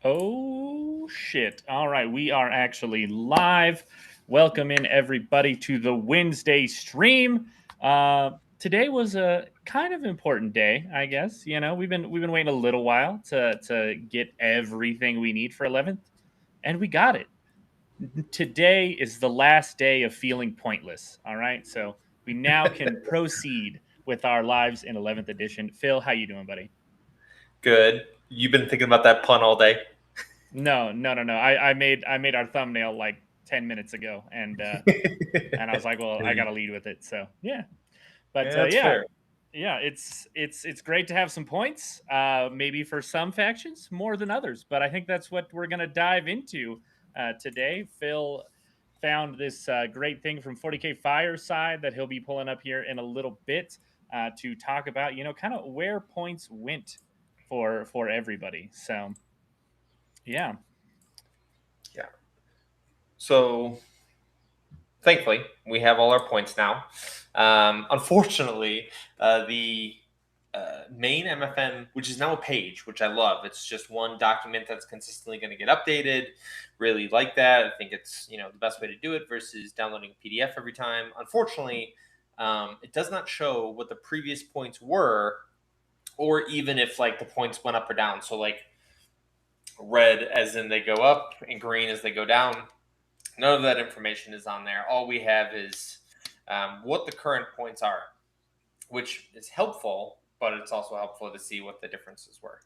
Oh, shit. All right, we are actually live. Welcome in, everybody, to the Wednesday stream. Today was a kind of important day, I guess. You know, we've been waiting a little while to get everything we need for 11th, and we got it. Today is the last day of feeling pointless. All right, so we now can proceed with our lives in 11th edition. Phil, how you doing, buddy? Good. You've been thinking about that pun all day. No. I made our thumbnail like 10 minutes ago, and I was like, well, I got to lead with it. So yeah, but Yeah, that's yeah, fair. yeah, it's great to have some points. Maybe for some factions more than others, but I think that's what we're gonna dive into today. Phil found this great thing from 40k Fireside that he'll be pulling up here in a little bit to talk about. You know, kind of where points went for everybody. So yeah. Yeah. So thankfully, we have all our points now. Unfortunately, the main MFM, which is now a page, which I love. It's just one document that's consistently going to get updated. Really like that. I think it's the best way to do it versus downloading a PDF every time. Unfortunately, it does not show what the previous points were, or even if like the points went up or down. So like red as in they go up and green as they go down. None of that information is on there. All we have is what the current points are, which is helpful, but it's also helpful to see what the differences were.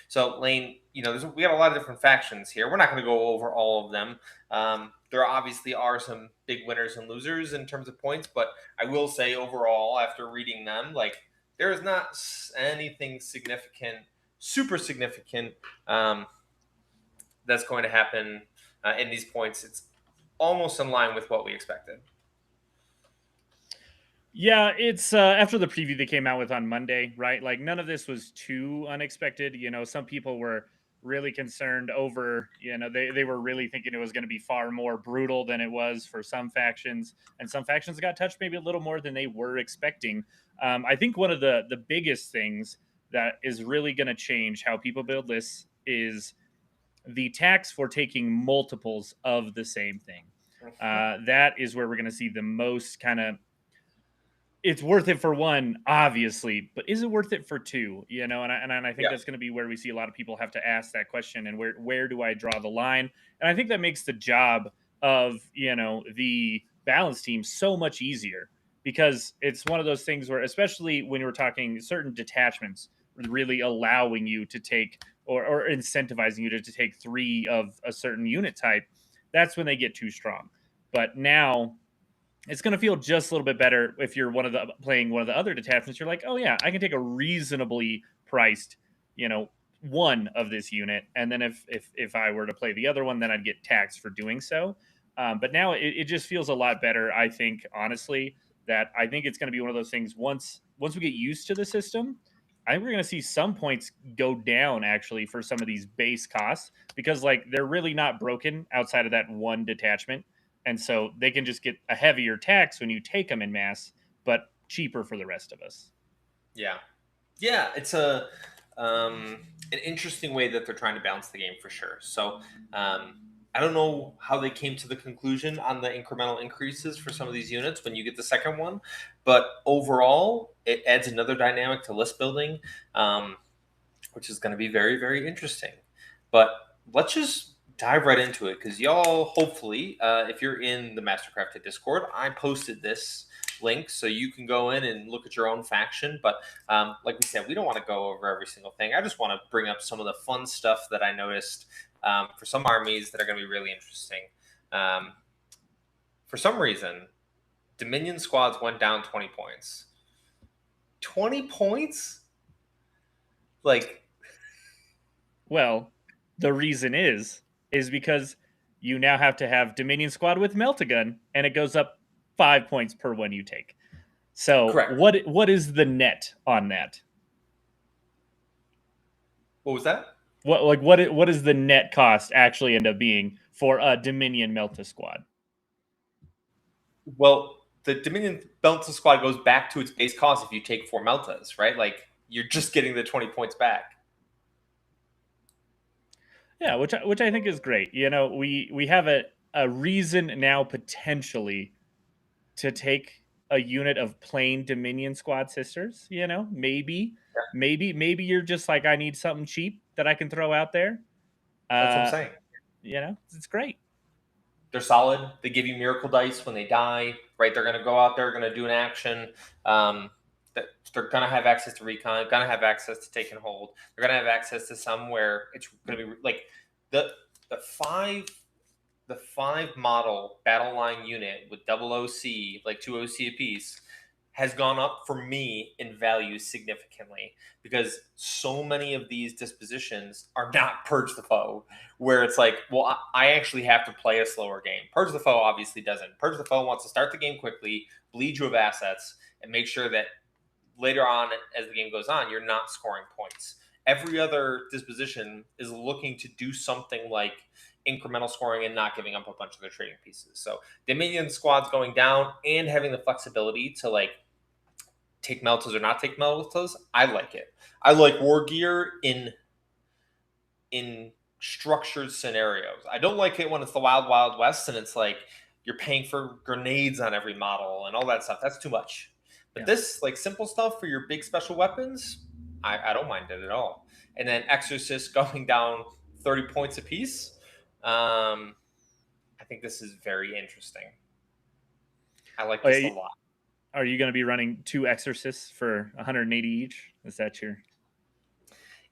So, Lane, we got a lot of different factions here. We're not going to go over all of them. There obviously are some big winners and losers in terms of points, but I will say overall, after reading them, like there is not anything significant, super significant that's going to happen in these points. It's almost in line with what we expected. Yeah, it's after the preview they came out with on Monday, right? Like none of this was too unexpected. You know, some people were really concerned over, they were really thinking it was going to be far more brutal than it was for some factions, and some factions got touched maybe a little more than they were expecting. I think one of the biggest things that is really going to change how people build lists is the tax for taking multiples of the same thing. That is where we're going to see the most kind of, it's worth it for one, obviously, but is it worth it for two? And I think Yeah. that's going to be where we see a lot of people have to ask that question, and where do I draw the line? And I think that makes the job of the balance team so much easier, because it's one of those things where, especially when you're talking certain detachments, really allowing you to take, or incentivizing you to take three of a certain unit type, that's when they get too strong. But now it's going to feel just a little bit better if you're playing one of the other detachments. You're like, oh yeah, I can take a reasonably priced, one of this unit, and then if I were to play the other one, then I'd get taxed for doing so. But now it just feels a lot better. I think, honestly, that I think it's going to be one of those things. Once we get used to the system, I think we're going to see some points go down actually for some of these base costs, because like they're really not broken outside of that one detachment, and so they can just get a heavier tax when you take them in mass, but cheaper for the rest of us. Yeah, it's an interesting way that they're trying to balance the game for sure. So I don't know how they came to the conclusion on the incremental increases for some of these units when you get the second one, but overall, it adds another dynamic to list building, which is going to be very, very interesting. But let's just dive right into it, because y'all, hopefully, if you're in the Mastercrafted Discord, I posted this link so you can go in and look at your own faction. But like we said, we don't want to go over every single thing. I just want to bring up some of the fun stuff that I noticed for some armies that are going to be really interesting. For some reason, Dominion squads went down 20 points. 20 points? Like, Well, the reason is because you now have to have Dominion Squad with Meltagun, and it goes up 5 points per one you take. So correct. what is the net on that? What was that? What is the net cost actually end up being for a Dominion Melta squad? Well, the Dominion Melta squad goes back to its base cost if you take 4 Meltas, right? Like, you're just getting the 20 points back. Yeah, which I think is great. You know, we have a reason now potentially to take a unit of plain Dominion Squad Sisters. You know, maybe you're just like, I need something cheap that I can throw out there. That's what I'm Uh, saying. you know, it's great. They're solid. They give you miracle dice when they die, right? They're going to go out there, going to do an action. Um, they're going to have access to recon, going to have access to take and hold. They're going to have access to some where it's going to be like the the five the five model battle line unit with double OC, like two OC apiece, has gone up for me in value significantly because so many of these dispositions are not Purge the Foe, where it's like, well, I actually have to play a slower game. Purge the Foe obviously doesn't. Purge the Foe wants to start the game quickly, bleed you of assets, and make sure that later on as the game goes on, you're not scoring points. Every other disposition is looking to do something like incremental scoring and not giving up a bunch of their trading pieces. So Dominion squads going down and having the flexibility to like take meltas or not take meltas, I like it. I like war gear in structured scenarios. I don't like it when it's the wild wild west and it's like you're paying for grenades on every model and all that stuff. That's too much. But Yeah. this like simple stuff for your big special weapons, I don't mind it at all. And then Exorcist going down 30 points apiece. I think this is very interesting. I like this a lot. Are you going to be running 2 Exorcists for 180 each? Is that your?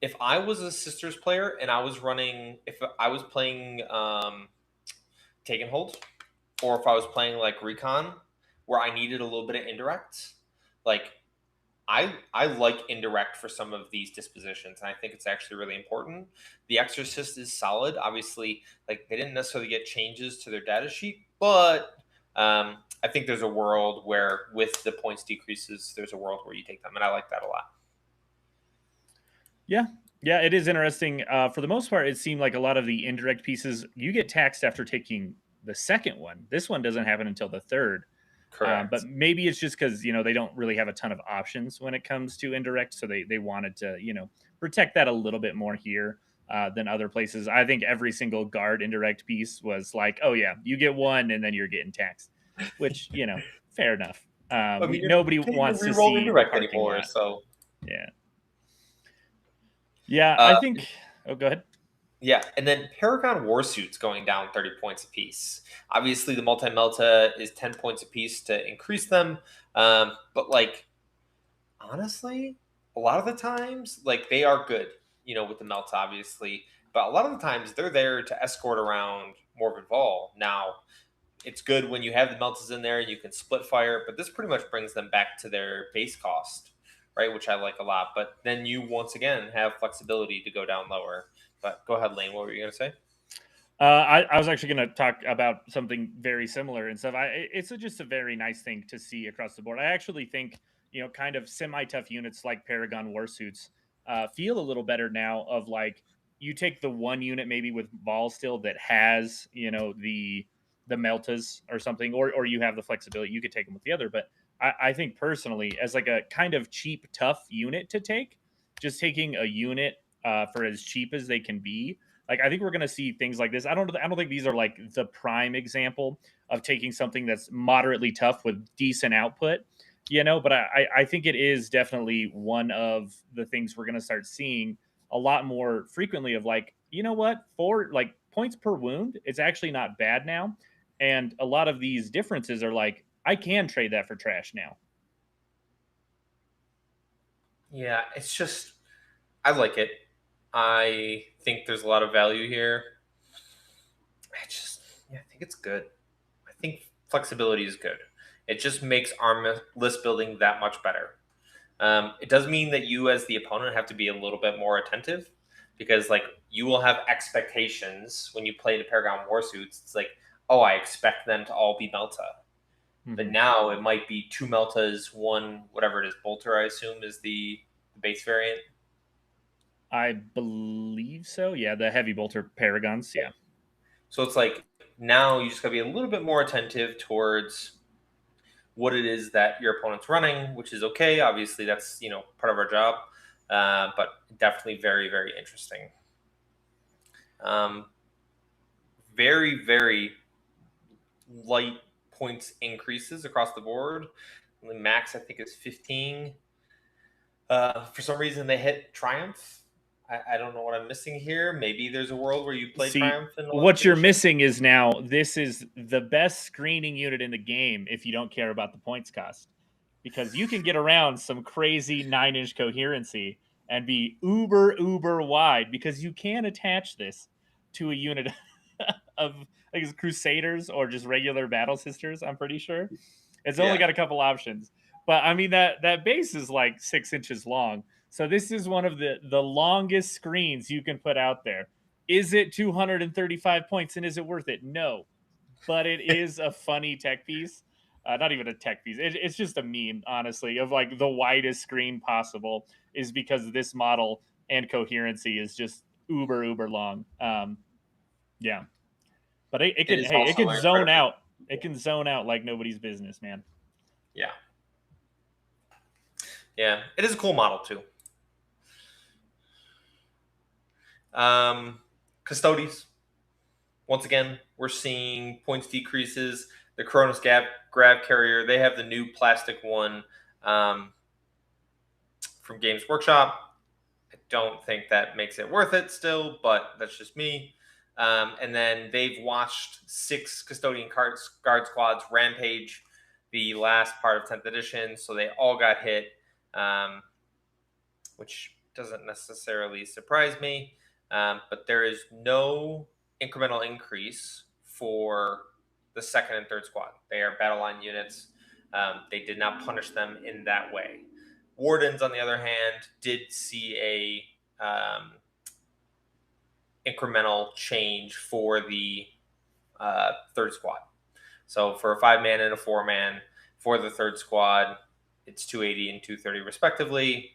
If I was a Sisters player and I was running, if I was playing Take and Hold, or if I was playing like Recon, where I needed a little bit of indirect, like I like indirect for some of these dispositions, and I think it's actually really important. The Exorcist is solid. Obviously, like they didn't necessarily get changes to their data sheet, but I think there's a world where with the points decreases, there's a world where you take them, and I like that a lot. Yeah. Yeah, it is interesting. For the most part, it seemed like a lot of the indirect pieces you get taxed after taking the second one. This one doesn't happen until the third. But Correct. maybe it's just because they don't really have a ton of options when it comes to indirect, so they wanted to protect that a little bit more here than other places. I think every single guard indirect piece was like, oh yeah, you get one and then you're getting taxed, which fair enough. I mean, Nobody you can't even wants to reroll see a indirect parking anymore, lot. so Yeah, yeah. uh, I think. Oh, go ahead. yeah, and then Paragon Warsuits going down 30 points apiece. Obviously, the multi melta is 10 points apiece to increase them, but like honestly, a lot of the times, like they are good, with the melts, obviously, but a lot of the times they're there to escort around Morbid Vol. Now, it's good when you have the meltas in there and you can split fire, but this pretty much brings them back to their base cost, right? Which I like a lot. But then you once again have flexibility to go down lower. But go ahead, Lane. What were you going to say? I was actually going to talk about something very similar and stuff. It's just a very nice thing to see across the board. I actually think kind of semi-tough units like Paragon Warsuits feel a little better now. Of like, you take the one unit maybe with Vol still that has the Meltas or something, or you have the flexibility. You could take them with the other, but I think personally, as like a kind of cheap tough unit to take, just taking a unit for as cheap as they can be, like, I think we're going to see things like this. I don't think these are like the prime example of taking something that's moderately tough with decent output, but I think it is definitely one of the things we're going to start seeing a lot more frequently of like, what, for like points per wound, it's actually not bad now. And a lot of these differences are like, I can trade that for trash now. Yeah, it's just I like it. I think there's a lot of value here. I think it's good. I think flexibility is good. It just makes arm list building that much better. It does mean that you, as the opponent, have to be a little bit more attentive because, like, you will have expectations when you play the Paragon Warsuits. It's like, oh, I expect them to all be Melta. But Mm-hmm. now it might be two Meltas, one, whatever it is, Bolter, I assume, is the base variant. I believe so. Yeah, the heavy bolter paragons. Yeah. So it's like now you just got to be a little bit more attentive towards what it is that your opponent's running, which is okay. Obviously, that's part of our job, but definitely very very interesting. Very, very light points increases across the board. The max, I think, is 15. For some reason, they hit Triumph. I don't know what I'm missing here. Maybe there's a world where you play See, Triumph in 11th what you're edition. missing is now this is the best screening unit in the game if you don't care about the points cost, because you can get around some crazy 9-inch coherency and be uber wide, because you can attach this to a unit of, like, it's Crusaders or just regular Battle Sisters. I'm pretty sure it's only got a couple options, but I mean that base is like 6 inches long. So this is one of the longest screens you can put out there. Is it 235 points, and is it worth it? No, but it is a funny tech piece. Not even a tech piece. It's just a meme, honestly, of like the widest screen possible is because this model and coherency is just uber long. Yeah, but it It can, is hey, it also can zone incredibly out. It cool. can zone out like nobody's business, man. Yeah. Yeah. It is a cool model, too. Custodes. Once again, we're seeing points decreases. The Cronus Grav Carrier, they have the new plastic one from Games Workshop. I don't think that makes it worth it still, but that's just me. And then they've watched 6 Custodian Guard Squads rampage the last part of 10th edition, so they all got hit, which doesn't necessarily surprise me. But there is no incremental increase for the second and third squad. They are battle line units. They did not punish them in that way. Wardens, on the other hand, did see a incremental change for the third squad. So for a 5-man and a 4-man for the third squad, it's 280 and 230 respectively.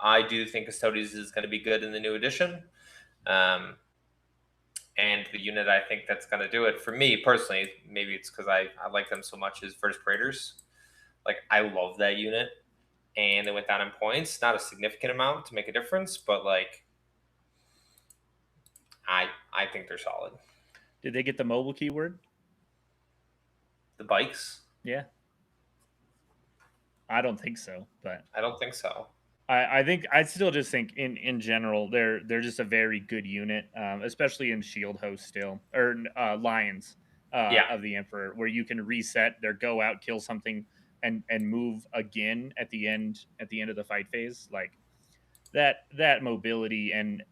I do think Custodes is going to be good in the new edition. And the unit I think that's going to do it for me personally, maybe it's because I like them so much, is First Praetors. Like, I love that unit. And they went down in points, not a significant amount to make a difference, but like, I think they're solid. Did they get the mobile keyword? The bikes? Yeah, I don't think so, but I don't think so. I think I still just think in general they're just a very good unit, especially in Shield Host still, or Lions Yeah. of the Emperor, where you can reset their go out, kill something, and move again at the end of the fight phase. Like that mobility and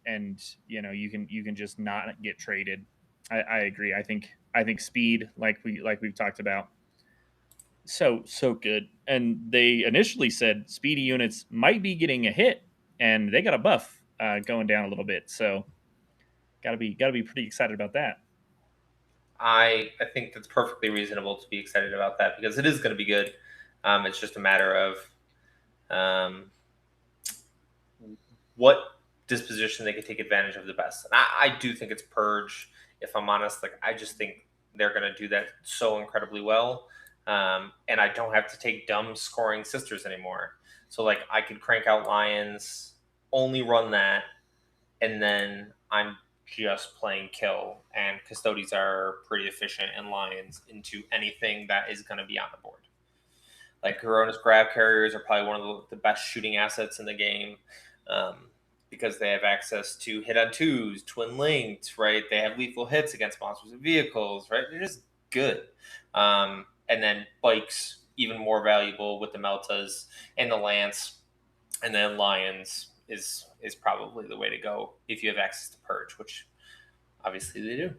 you can just not get traded. I agree. I think speed, like we've talked about, so good. And they initially said speedy units might be getting a hit, and they got a buff going down a little bit. So gotta be pretty excited about that. I think that's perfectly reasonable to be excited about that because it is going to be good. It's just a matter of what disposition they can take advantage of the best. And I do think it's Purge. If I'm honest, like, I just think they're going to do that so incredibly well. And I don't have to take dumb scoring sisters anymore. So like, I could crank out Lions, only run that, and then I'm just playing kill. And Custodes are pretty efficient, and Lions into anything that is going to be on the board. Like, Corona's Grab Carriers are probably one of the best shooting assets in the game. Because they have access to hit on twos, twin linked, right? They have lethal hits against monsters and vehicles, right? They're just good. And then bikes, even more valuable with the Meltas and the Lance. And then Lions is probably the way to go if you have access to Purge, which obviously they do.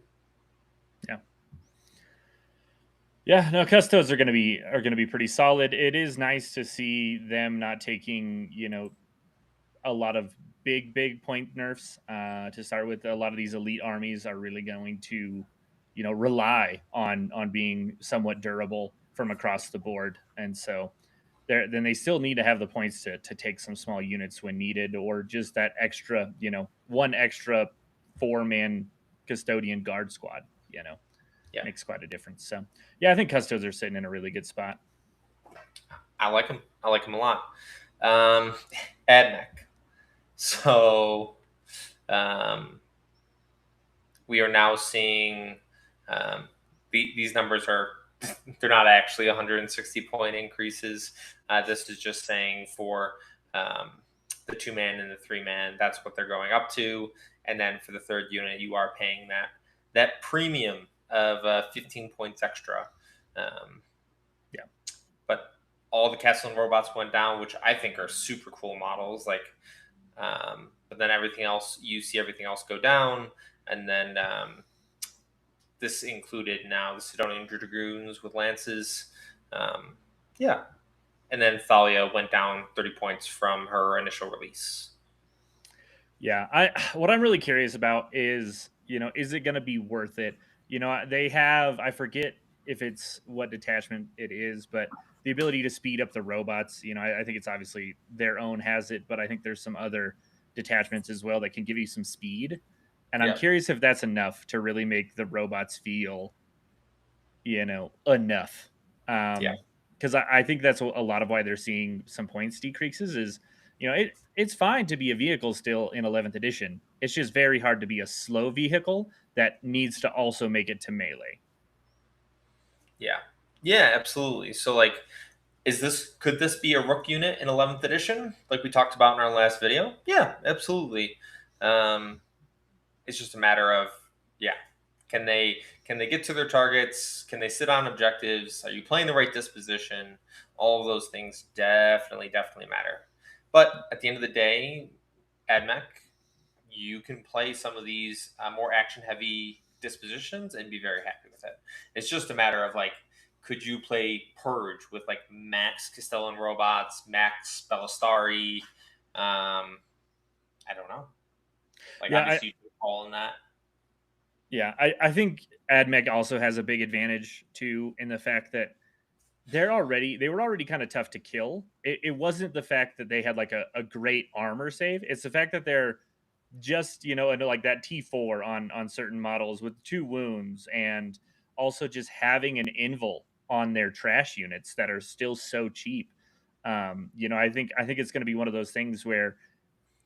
Yeah, no, Custodes are going to be pretty solid. It is nice to see them not taking a lot of big point nerfs to start with. A lot of these elite armies are really going to rely on being somewhat durable from across the board, and so then they still need to have the points to take some small units when needed, or just that extra one extra 4-man custodian guard squad Yeah, makes quite a difference. So yeah, I think Custodes are sitting in a really good spot. I like them. I like them a lot. Admech. So, we are now seeing these numbers are they're not actually 160 point increases. This is just saying for the 2-man and the 3-man, that's what they're going up to. And then for the third unit, you are paying that premium of 15 points extra. Yeah. But all the Castellan robots went down, which I think are super cool models. But then everything else, you see everything else go down. And then this included now the Sidonian Dragoons with lances. Yeah. And then Thalia went down 30 points from her initial release. Yeah, what I'm really curious about is, is it going to be worth it? They have, I forget if it's what detachment it is, but the ability to speed up the robots. I think it's obviously their own has it, but I think there's some other detachments as well that can give you some speed. And I'm Yeah. curious if that's enough to really make the robots feel, enough. Yeah. Because I think that's a lot of why they're seeing some points decreases is, it's fine to be a vehicle still in 11th edition. It's just very hard to be a slow vehicle that needs to also make it to melee. Yeah. Yeah, absolutely. So could this be a rook unit in 11th edition like we talked about in our last video? Yeah, absolutely. Um, it's just a matter of, yeah, can they get to their targets? Can they sit on objectives? Are you playing the right disposition? All of those things definitely matter. But at the end of the day, AdMech, you can play some of these more action heavy dispositions and be very happy with it. It's just a matter of could you play Purge with max Castellan robots, max Bellastari? I don't know. Yeah, Obviously you can call in that. I think AdMech also has a big advantage too in the fact that they were already kind of tough to kill. It wasn't the fact that they had like a great armor save. It's the fact that they're just and like that T4 on certain models with 2 wounds, and also just having an invul on their trash units that are still so cheap. I think it's going to be one of those things where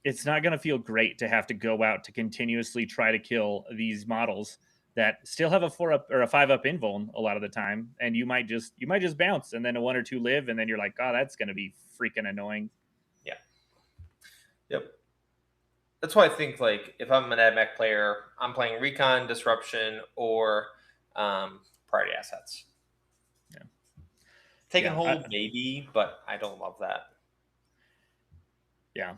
it's not going to feel great to have to go out to continuously try to kill these models that still have a 4-up or a 5-up invuln a lot of the time, and you might just bounce, and then a 1 or 2 live, and then you're like, oh, that's going to be freaking annoying. Yeah. Yep. That's why I think if I'm an AdMech player, I'm playing Recon, Disruption, or Priority Assets. Yeah. Take and Yeah, hold maybe, but I don't love that. yeah,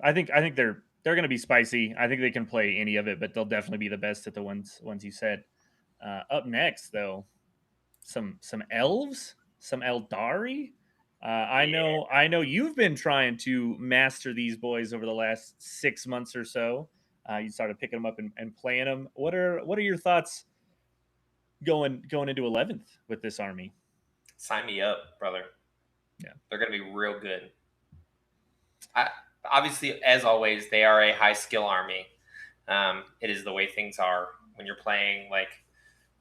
I think they're going to be spicy. I think they can play any of it, but they'll definitely be the best at the ones you said. Up next, though, some elves, some Eldari. Yeah. I know you've been trying to master these boys over the last 6 months or so. You started picking them up and playing them. What are your thoughts going into 11th with this army? Sign me up, brother. Yeah, They're going to be real good. Obviously, as always, they are a high skill army. It is the way things are when you're playing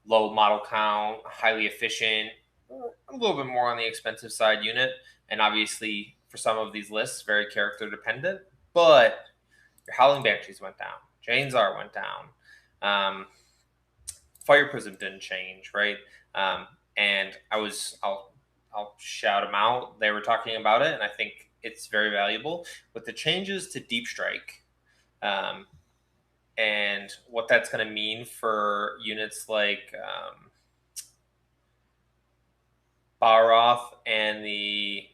low model count, highly efficient, a little bit more on the expensive side unit. And obviously, for some of these lists, very character dependent. But your Howling Banshees went down. Janezar went down. Fire Prism didn't change, right? And I'll shout them out. They were talking about it, and I think it's very valuable with the changes to Deep Strike, and what that's going to mean for units like Baroth and I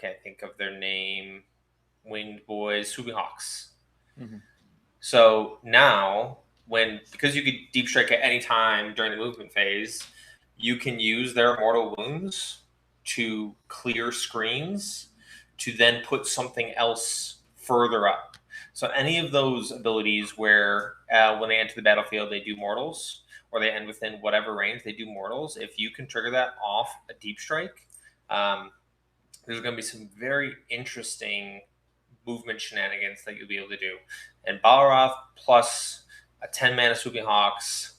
can't think of their name, Winged Boys, Swooping Hawks. mm-hmm. So now, because you could deep strike at any time during the movement phase, you can use their mortal wounds to clear screens to then put something else further up. So any of those abilities where when they enter the battlefield they do mortals, or they end within whatever range they do mortals, if you can trigger that off a deep strike, there's going to be some very interesting movement shenanigans that you'll be able to do. And Balroth plus a 10 mana Swooping Hawks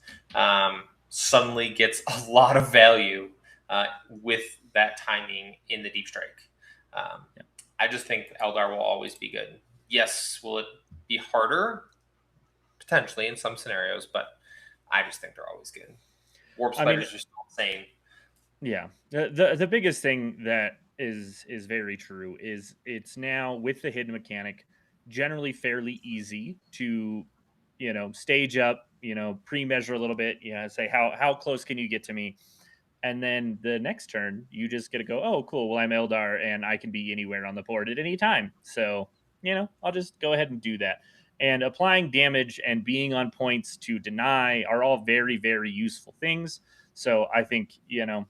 suddenly gets a lot of value with that timing in the Deep Strike. Yeah. I just think Eldar will always be good. Yes, will it be harder potentially in some scenarios, but I just think they're always good. Warp I mean, spiders are still insane. yeah. The biggest thing that is very true is it's now with the hidden mechanic generally fairly easy to, stage up, pre-measure a little bit, say how close can you get to me? And then the next turn, you just get to go, oh, cool. Well, I'm Eldar and I can be anywhere on the board at any time. So, I'll just go ahead and do that. And applying damage and being on points to deny are all very, very useful things. So I think, yeah,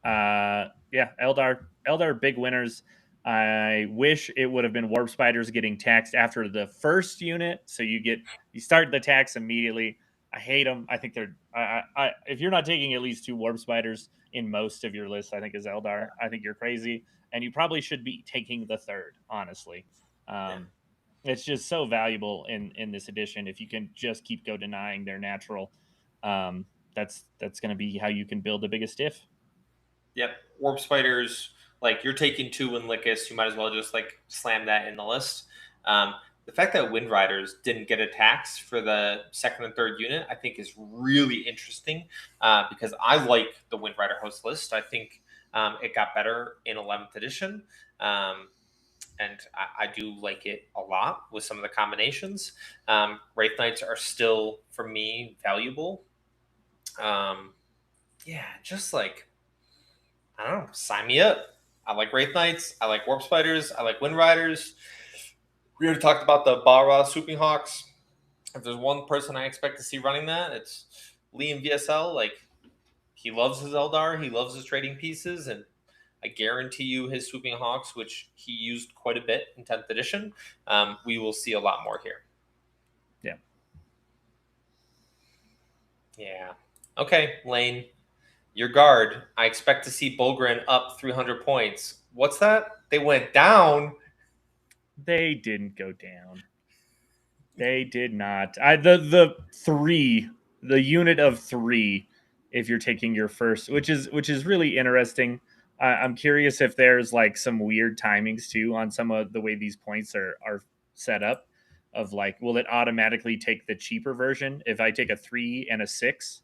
Eldar big winners. I wish it would have been warp spiders getting taxed after the first unit, so you start the tax immediately. I hate them. I think they're if you're not taking at least two warp spiders in most of your lists, I think is Eldar. I think you're crazy, and you probably should be taking the third. Honestly, Yeah. it's just so valuable in this edition. If you can just keep go denying their natural, that's going to be how you can build the biggest diff. Yep. Warp spiders, like you're taking two Windlickus, you might as well just like slam that in the list. The fact that Wind Riders didn't get a tax for the second and third unit, I think, is really interesting because I like the Wind Rider host list. I think it got better in 11th edition. And I do like it a lot with some of the combinations. Wraith Knights are still, for me, valuable. Yeah, just like, I don't know, sign me up. I like Wraith Knights. I like Warp Spiders. I like Wind Riders. We already talked about the Bara Swooping Hawks. If there's one person I expect to see running that, it's Liam VSL. Like, he loves his Eldar. He loves his trading pieces. And I guarantee you his Swooping Hawks, which he used quite a bit in 10th edition, we will see a lot more here. Yeah. Yeah. Okay, Lane. Your guard. I expect to see Bulgrin up 300 points. What's that? They went down. They didn't go down. They did not. The unit of 3, if you're taking your first, which is really interesting. I'm curious if there's like some weird timings too on some of the way these points are set up. Of like, will it automatically take the cheaper version if I take a 3 and a 6?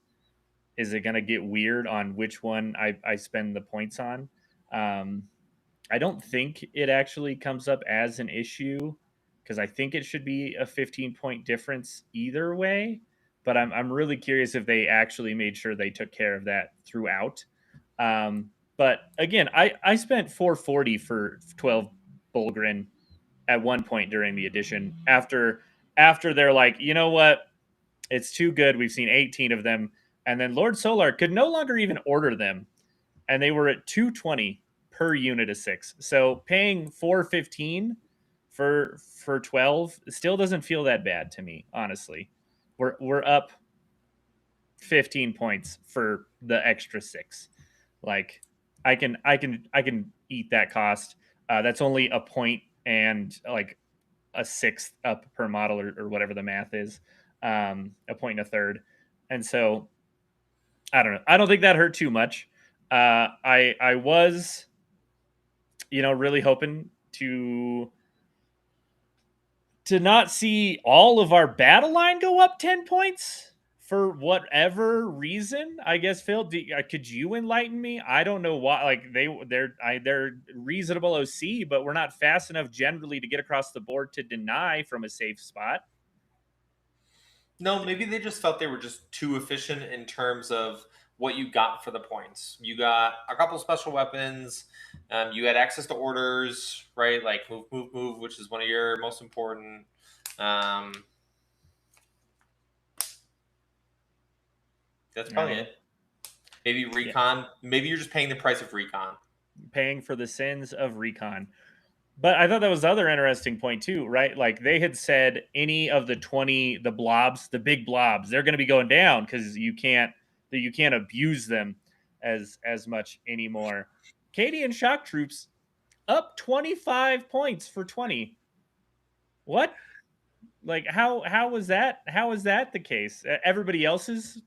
Is it gonna get weird on which one I spend the points on? Um, I don't think it actually comes up as an issue because I think it should be a 15-point difference either way. But I'm really curious if they actually made sure they took care of that throughout. But again, I spent 440 for 12 Bulgrin at one point during the edition after they're like, you know what, it's too good. We've seen 18 of them, and then Lord Solar could no longer even order them, and they were at 220 per unit of 6. So paying 415 for 12 still doesn't feel that bad to me, honestly. We're up 15 points for the extra 6. Like, I can eat that cost. That's only a point and like a sixth up per model, or whatever the math is. A point and a third. And so I don't know. I don't think that hurt too much. I was, really hoping to not see all of our battle line go up 10 points for whatever reason. I guess, Phil, could you enlighten me? I don't know why. Like, they're reasonable OC, but we're not fast enough generally to get across the board to deny from a safe spot. No, maybe they just felt they were just too efficient in terms of what you got for the points. You got a couple special weapons. You had access to orders, right? Like move, move, move, which is one of your most important. That's probably it. Maybe recon. Yeah. Maybe you're just paying the price of recon. Paying for the sins of recon. But I thought that was the other interesting point too, right? Like, they had said any of the 20, the blobs, the big blobs, they're going to be going down because you can't abuse them as much anymore. Cadian shock troops up 25 points for 20. What? Like, how was that? How is that the case? Everybody else's,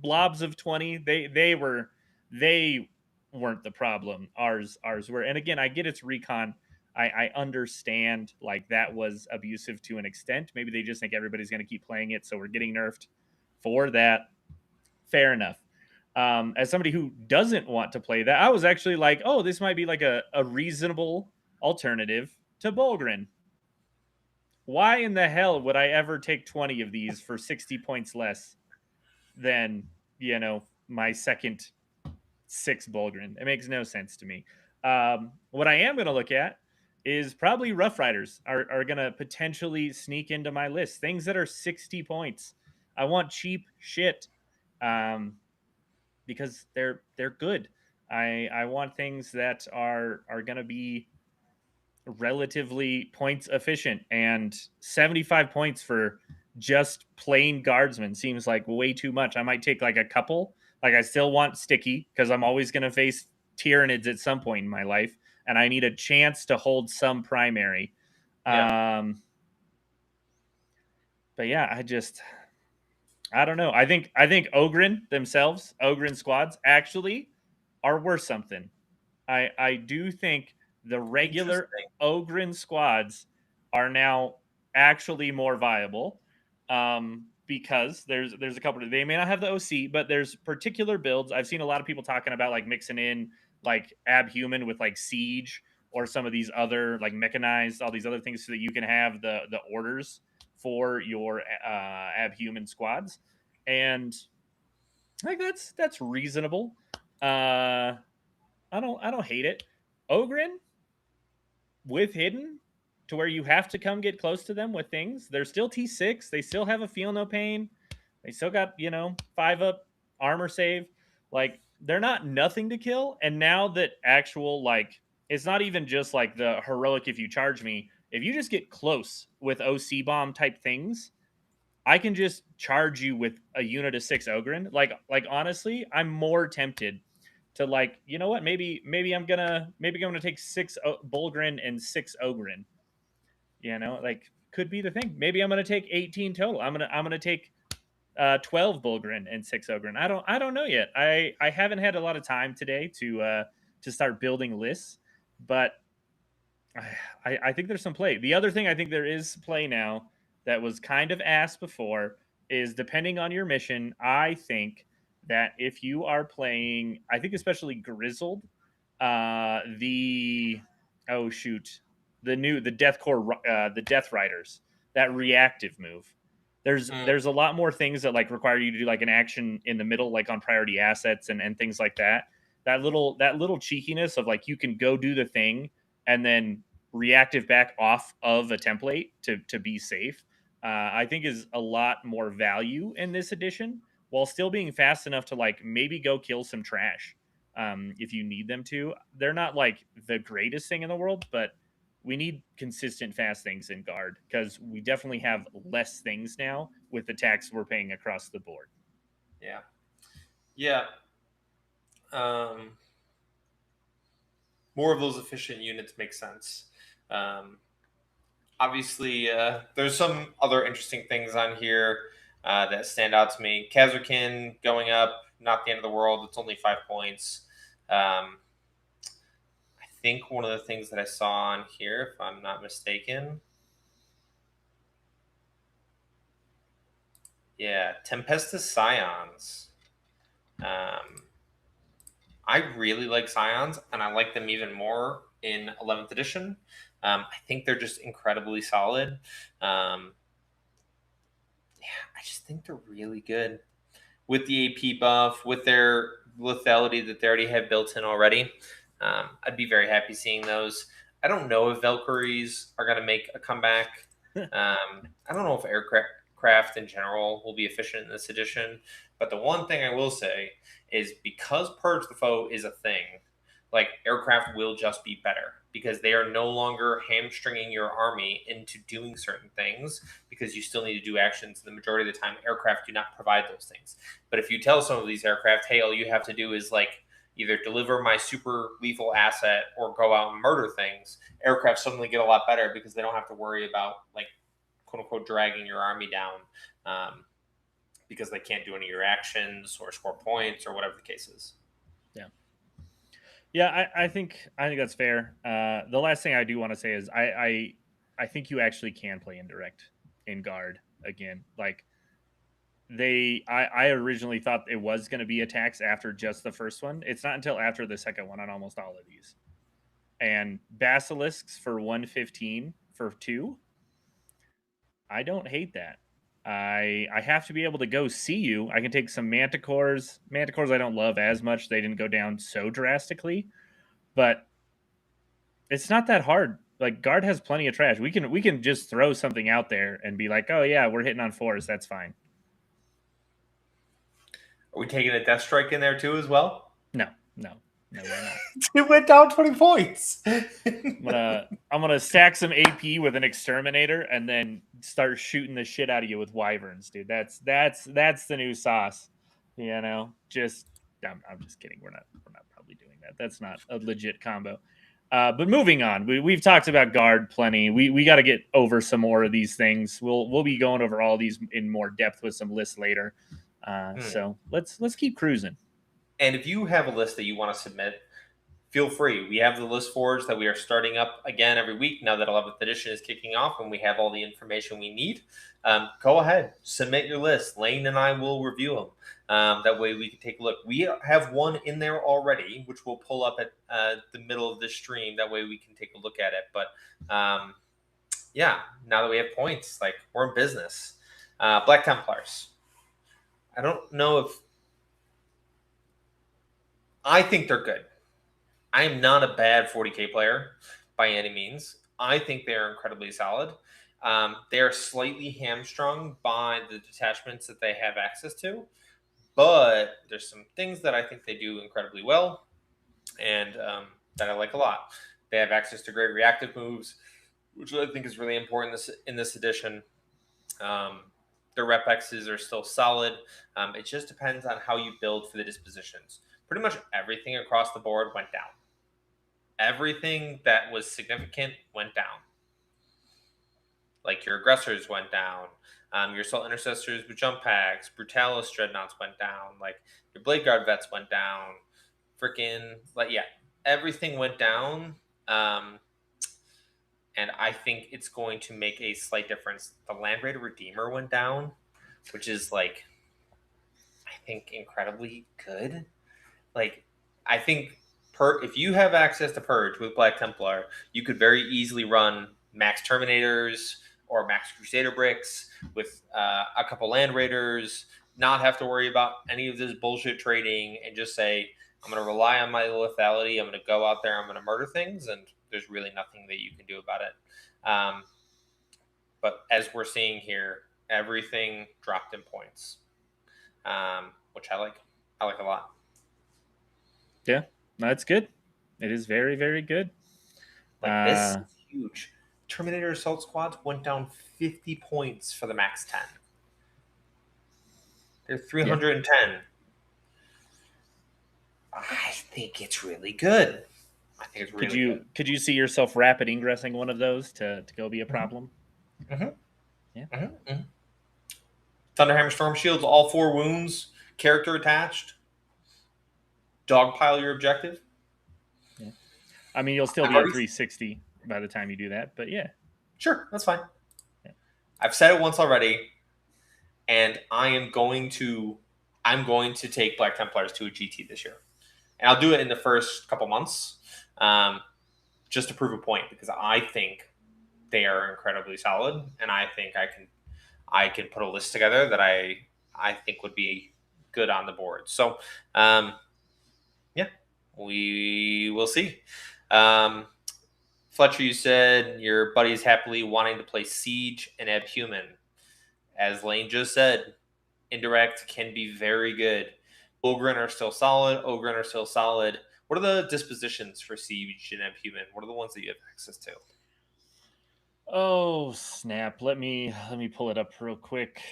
blobs of 20, they weren't the problem. Ours were. And again, I get it's recon. I understand like that was abusive to an extent. Maybe they just think everybody's going to keep playing it, so we're getting nerfed for that. Fair enough. As somebody who doesn't want to play that, I was actually like, oh, this might be like a reasonable alternative to Bulgrin. Why in the hell would I ever take 20 of these for 60 points less than, my second 6 Bulgrin? It makes no sense to me. What I am going to look at is probably Rough Riders are going to potentially sneak into my list. Things that are 60 points. I want cheap shit. Because they're good. I want things that are going to be relatively points efficient, and 75 points for just plain guardsmen seems like way too much. I might take like a couple. Like I still want sticky because I'm always going to face Tyranids at some point in my life, and I need a chance to hold some primary. Yeah. But yeah, I don't know. I think Ogren themselves, Ogren squads, actually are worth something. I do think the regular Interesting. Ogren squads are now actually more viable, because there's a couple of, they may not have the OC, but there's particular builds. I've seen a lot of people talking about like mixing in like Abhuman with like Siege or some of these other like mechanized, all these other things, so that you can have the orders for your Abhuman squads, and like that's reasonable. I don't hate it. Ogren with hidden to where you have to come get close to them with things. They're still T6. They still have a feel no pain. They still got, 5-up armor save. Like they're not nothing to kill. And now that actual like it's not even just like the heroic if you charge me. If you just get close with OC bomb type things, I can just charge you with a unit of 6 Ogren. Like honestly, I'm more tempted to like, you know what? Maybe I'm gonna take 6 Bulgrin and 6 Ogren. Like could be the thing. Maybe I'm gonna take 18 total. I'm gonna take 12 Bulgrin and 6 Ogren. I don't know yet. I haven't had a lot of time today to start building lists, but I think there's some play. The other thing I think there is play now that was kind of asked before is depending on your mission. I think that if you are playing, I think especially Grizzled, the oh shoot, the the Death Riders, that reactive move. Mm, There's a lot more things that like require you to do like an action in the middle, like on priority assets and things like that. That little cheekiness of like you can go do the thing and then reactive back off of a template to be safe, I think is a lot more value in this edition, while still being fast enough to like maybe go kill some trash if you need them to. They're not like the greatest thing in the world, but we need consistent fast things in guard because we definitely have less things now with the tax we're paying across the board. yeah. Yeah. Um, more of those efficient units make sense. Um, obviously, there's some other interesting things on here that stand out to me. Kazurkin going up, not the end of the world. It's only 5 points. I think one of the things that I saw on here, if I'm not mistaken, yeah, Tempestus Scions. Um, I really like Scions, and I like them even more in 11th edition. I think they're just incredibly solid. Yeah, I just think they're really good with the AP buff, with their lethality that they already have built in already. I'd be very happy seeing those. I don't know if Valkyries are going to make a comeback. I don't know if aircraft in general will be efficient in this edition. But the one thing I will say is because Purge the Foe is a thing, like aircraft will just be better because they are no longer hamstringing your army into doing certain things because you still need to do actions. The majority of the time, aircraft do not provide those things. But if you tell some of these aircraft, hey, all you have to do is like either deliver my super lethal asset or go out and murder things, aircraft suddenly get a lot better because they don't have to worry about like quote unquote dragging your army down because they can't do any of your actions or score points or whatever the case is. Yeah. Yeah, I think that's fair. The last thing I do want to say is I think you actually can play indirect in guard again. Like I originally thought it was going to be attacks after just the first one. It's not until after the second one on almost all of these. And basilisks for 115 for 2. I don't hate that. I have to be able to go see you. I can take some manticores. Manticores I don't love as much. They didn't go down so drastically, but it's not that hard. Like guard has plenty of trash. We can just throw something out there and be like, "Oh yeah, we're hitting on 4s. That's fine." Are we taking a death strike in there too as well? No, no, no, we're not. It went down 20 points. I'm gonna stack some AP with an exterminator and then start shooting the shit out of you with wyverns, dude. That's the new sauce. You know, just I'm just kidding. We're not probably doing that. That's not a legit combo. But moving on, we've talked about guard plenty. We got to get over some more of these things. We'll be going over all these in more depth with some lists later. So let's keep cruising. And if you have a list that you want to submit, feel free. We have the list forge that we are starting up again every week now that 11th edition is kicking off and we have all the information we need. Go ahead, submit your list. Lane and I will review them. That way we can take a look. We have one in there already, which we'll pull up at the middle of the stream. That way we can take a look at it. But yeah, now that we have points, like we're in business. Black Templars. I don't know if I think they're good. I am not a bad 40k player by any means. I think they are incredibly solid. They are slightly hamstrung by the detachments that they have access to, but there's some things that I think they do incredibly well, and that I like a lot. They have access to great reactive moves, which I think is really important in this edition. Their rep X's are still solid. It just depends on how you build for the dispositions. Pretty much everything across the board went down. Everything that was significant went down. Like your aggressors went down. Your assault intercessors with jump packs, brutalis dreadnoughts went down. Like your blade guard vets went down. Freaking everything went down. And I think it's going to make a slight difference. The Land Raider Redeemer went down, which is like, I think incredibly good. Like I think if you have access to Purge with Black Templar, you could very easily run max Terminators or max Crusader bricks with a couple Land Raiders, not have to worry about any of this bullshit trading, and just say, I'm going to rely on my lethality. I'm going to go out there. I'm going to murder things, and there's really nothing that you can do about it. But as we're seeing here, everything dropped in points, which I like. I like a lot. Yeah, that's good. It is very, very good. Like this is huge. Terminator Assault Squads went down 50 points for the max 10. They're 310. Yeah. I think it's really good. I think it's really good. Could you see yourself rapid ingressing one of those to go be a problem? Mm-hmm. Yeah. Mm-hmm. Thunderhammer Storm Shields, all 4 wounds, character attached. Dogpile your objective. Yeah. I mean, you'll still be at 360 by the time you do that, but yeah. Sure, that's fine. Yeah. I've said it once already, and I'm going to take Black Templars to a GT this year. And I'll do it in the first couple months, just to prove a point, because I think they are incredibly solid, and I think I can put a list together that I think would be good on the board. So, yeah, we will see. Fletcher, you said your buddy is happily wanting to play Siege and Abhuman. As Lane just said, indirect can be very good. Ogren are still solid. Ogren are still solid. What are the dispositions for Siege and Abhuman? What are the ones that you have access to? Oh snap! Let me pull it up real quick.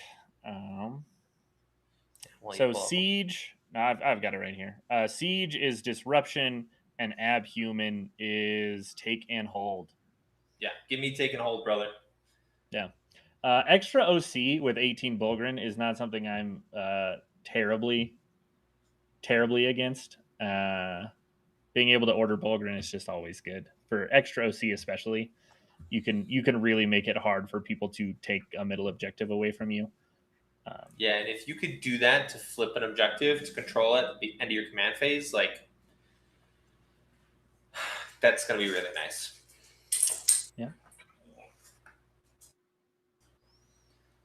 So Siege, I've got it right here. Siege is disruption, and Abhuman is take and hold. Yeah, give me take and hold, brother. Yeah. Extra OC with 18 Bulgrin is not something I'm terribly against. being able to order Bulgrin is just always good for extra OC, especially. You can really make it hard for people to take a middle objective away from you. Yeah, and if you could do that to flip an objective to control it at the end of your command phase, like that's going to be really nice. Yeah.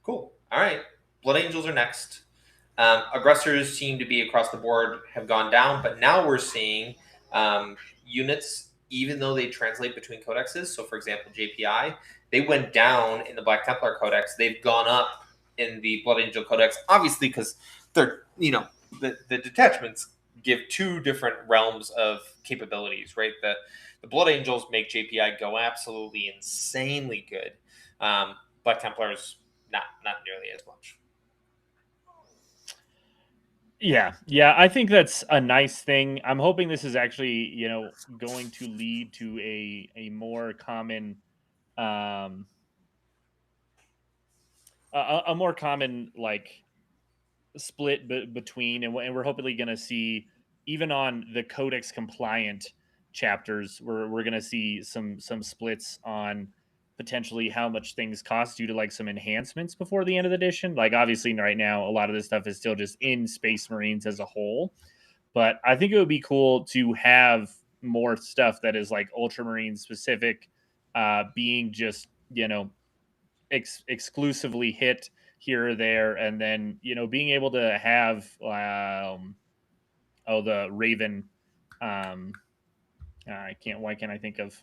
Cool. All right. Blood Angels are next. Aggressors seem to be across the board have gone down, but now we're seeing units, even though they translate between codexes. So, for example, JPI, they went down in the Black Templar Codex. They've gone up in the Blood Angel Codex, obviously because they're, the detachments give two different realms of capabilities, right? The Blood Angels make JPI go absolutely insanely good. Black Templars, not nearly as much. Yeah, I think that's a nice thing. I'm hoping this is actually, going to lead to a more common, um, a more common like split between, and we're hopefully going to see even on the codex compliant chapters, we're going to see some splits on potentially how much things cost due to like some enhancements before the end of the edition. Like obviously right now, a lot of this stuff is still just in Space Marines as a whole, but I think it would be cool to have more stuff that is like Ultramarine specific, being just exclusively hit here or there, and then being able to have the Raven. I can't. Why can't I think of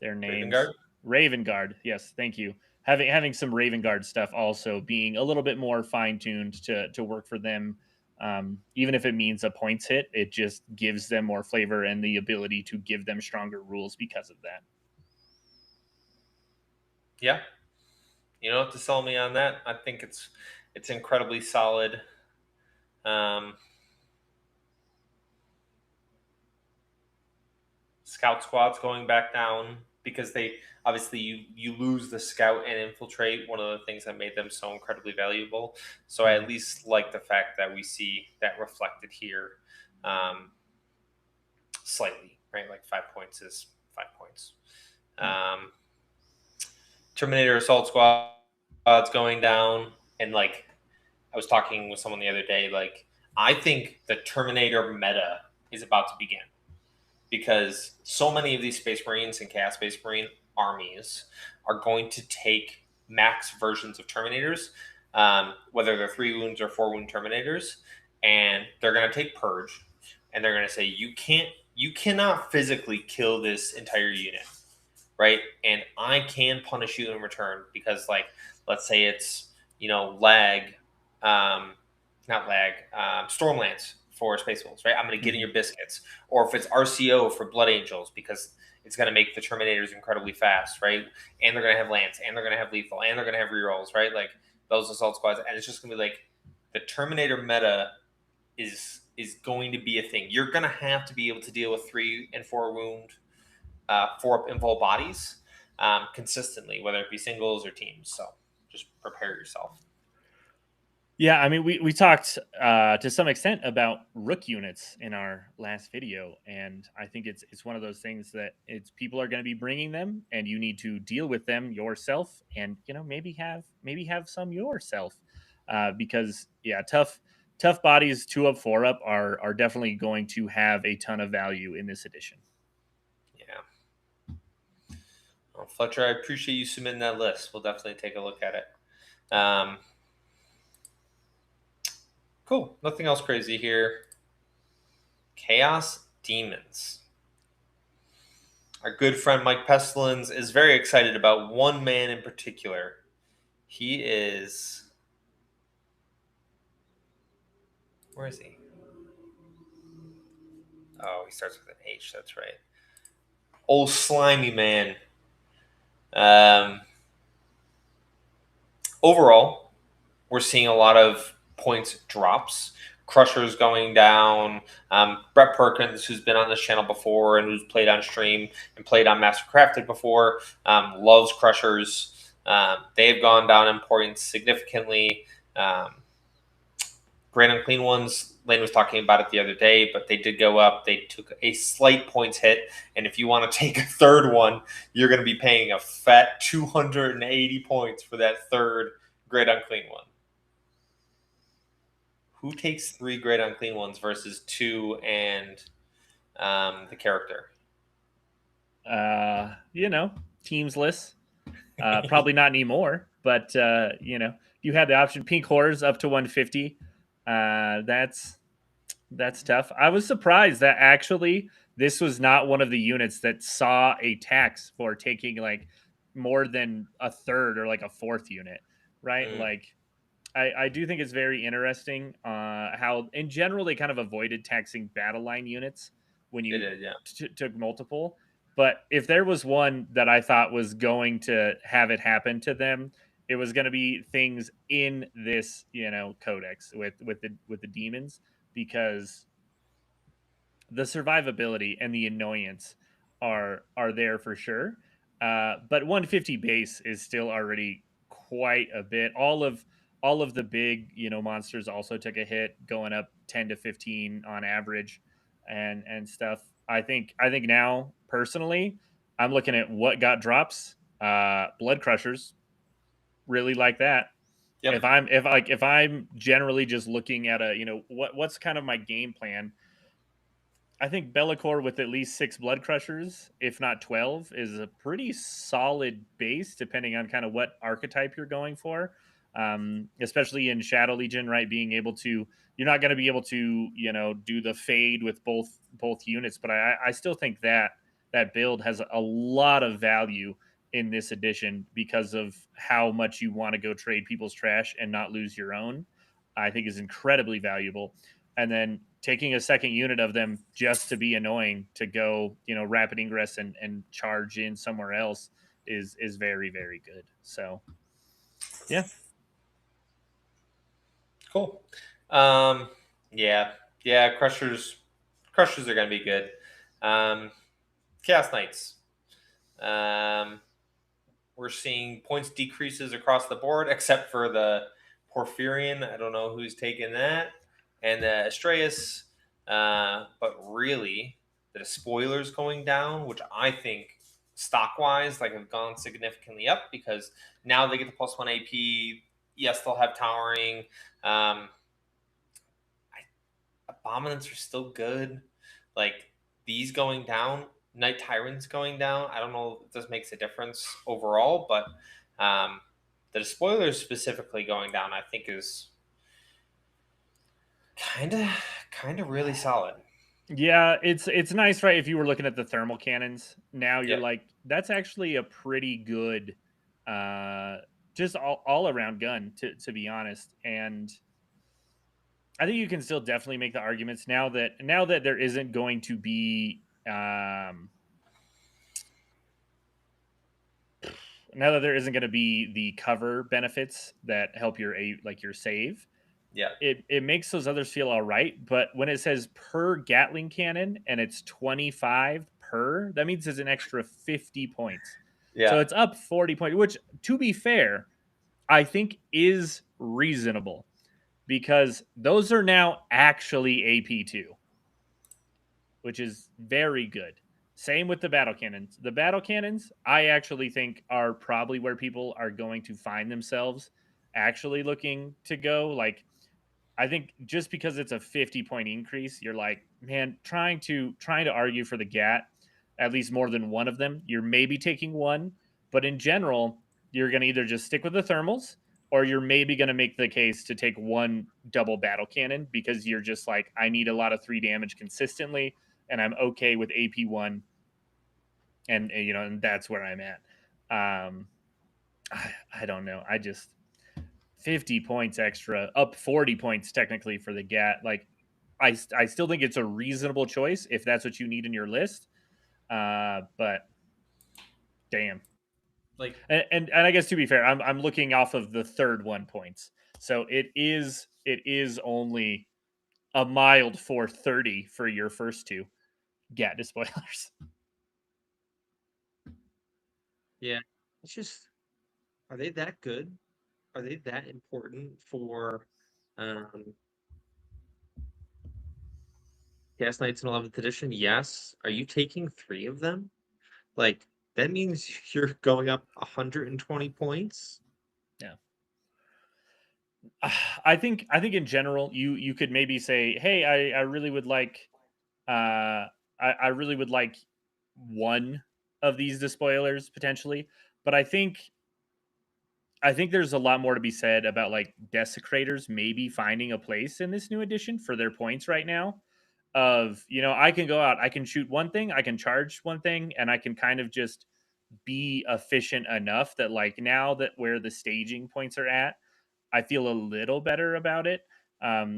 their Raven names? Guard. Raven Guard. Yes, thank you. Having some Raven Guard stuff also being a little bit more fine tuned to work for them. Even if it means a points hit, it just gives them more flavor and the ability to give them stronger rules because of that. Yeah, you don't have to sell me on that. I think it's incredibly solid. Scout squads going back down because they obviously you lose the scout and infiltrate, one of the things that made them so incredibly valuable. So I at least like the fact that we see that reflected here, slightly, right? Like 5 points is 5 points. Terminator assault squads going down, and like I was talking with someone the other day, like I think the Terminator meta is about to begin because so many of these Space Marines and Chaos Space Marine armies are going to take max versions of Terminators, whether they're 3 wounds or 4 wound Terminators, and they're going to take Purge, and they're going to say you cannot physically kill this entire unit, right? And I can punish you in return because, like, let's say it's lag, not lag, Stormlance for Space Wolves, right? I'm going to get in your biscuits. Or if it's RCO for Blood Angels, because it's going to make the Terminators incredibly fast, right? And they're going to have Lance, and they're going to have Lethal, and they're going to have rerolls, right? Like those assault squads, and it's just going to be like the Terminator meta is going to be a thing. You're going to have to be able to deal with 3 and 4 wound, 4 invul bodies consistently, whether it be singles or teams. So just prepare yourself. Yeah, I mean, we talked to some extent about rook units in our last video, and I think it's one of those things that it's people are going to be bringing them, and you need to deal with them yourself, and maybe have some yourself, because tough bodies 2 up 4 up are definitely going to have a ton of value in this edition. Yeah. Well, Fletcher, I appreciate you submitting that list. We'll definitely take a look at it. Cool. Nothing else crazy here. Chaos Demons. Our good friend Mike Pestilens is very excited about one man in particular. He is... Where is he? Oh, he starts with an H. That's right. Old Slimy Man. Overall, we're seeing a lot of points drops. Crushers going down. Brett Perkins, who's been on this channel before and who's played on stream and played on Mastercrafted before, loves Crushers. They've gone down in points significantly. Grand Unclean Ones Lane was talking about it the other day, but they did go up. They took a slight points hit, and if you want to take a third one, you're going to be paying a fat 280 points for that third Great Unclean one. Who takes 3 Great Unclean ones versus 2 and the character? Teams lists. Probably not anymore, but you had the option. Pink Horrors up to 150. That's tough. I was surprised that actually this was not one of the units that saw a tax for taking like more than a third or like a fourth unit, right? Mm, Like I do think it's very interesting how in general they kind of avoided taxing battle line units when they you did, yeah. took multiple. But if there was one that I thought was going to have it happen to them, it was going to be things in this codex with the demons, because the survivability and the annoyance are there for sure. But 150 base is still already quite a bit. All of the big monsters also took a hit, going up 10 to 15 on average, and stuff. I think now personally, I'm looking at what got drops. Blood crushers, really like that. Yep. If I'm generally just looking at a what's kind of my game plan. I think Bellacore with at least 6 Blood Crushers, if not 12, is a pretty solid base, depending on kind of what archetype you're going for. Especially in Shadow Legion, right? Being able to, you're not going to be able to, do the fade with both units, but I still think that build has a lot of value in this edition because of how much you want to go trade people's trash and not lose your own. I think is incredibly valuable. And then taking a second unit of them just to be annoying to go, rapid ingress and charge in somewhere else is very, very good. So yeah. Cool. Yeah, yeah. Crushers are gonna be good. Chaos Knights. Um, we're seeing points decreases across the board, except for the Porphyrion. I don't know who's taking that, and the Astraeus. But really, the spoilers going down, which I think stock wise, like have gone significantly up because now they get the +1 AP. Yes, they'll have towering. Um, Abominants are still good. Like these going down, Night Tyrants going down. I don't know if this makes a difference overall, but the spoilers specifically going down, I think is kind of really solid. Yeah, it's nice, right? If you were looking at the thermal cannons, now you're Yep. like, that's actually a pretty good uh just all around gun, to be honest. And I think you can still definitely make the arguments now that there isn't going to be now that there isn't going to be the cover benefits that help your save. Yeah. It makes those others feel all right, but when it says per Gatling cannon and it's 25 per, that means it's an extra 50 points. So Yeah. it's up 40 points, which, to be fair, I think is reasonable, because those are now actually AP2, which is very good. Same with the battle cannons. The battle cannons, I actually think, are probably where people are going to find themselves actually looking to go. Like, I think just because it's a 50-point increase, you're like, man, trying to argue for the GAT, at least more than one of them. You're maybe taking one, but in general, you're going to either just stick with the thermals, or you're maybe going to make the case to take one double battle cannon, because you're just like, I need a lot of 3 damage consistently, and I'm okay with AP1, and that's where I'm at. Um, I don't know. I just 50 points extra, up 40 points technically for the GAT. Like, I still think it's a reasonable choice if that's what you need in your list. But damn. Like And I guess, to be fair, I'm looking off of the third one points. So it is only a mild 430 for your first two GAT despoilers. Yeah. It's just, are they that good? Are they that important for um Chaos Knights in 11th edition, yes. Are you taking 3 of them? Like, that means you're going up 120 points? Yeah. I think in general you could maybe say, hey, I really would like I really would like one of these despoilers potentially, but I think there's a lot more to be said about like desecrators maybe finding a place in this new edition for their points right now. Of, you know, I can go out, I can shoot one thing, I can charge one thing, and I can kind of just be efficient enough that like now that where the staging points are at, I feel a little better about it.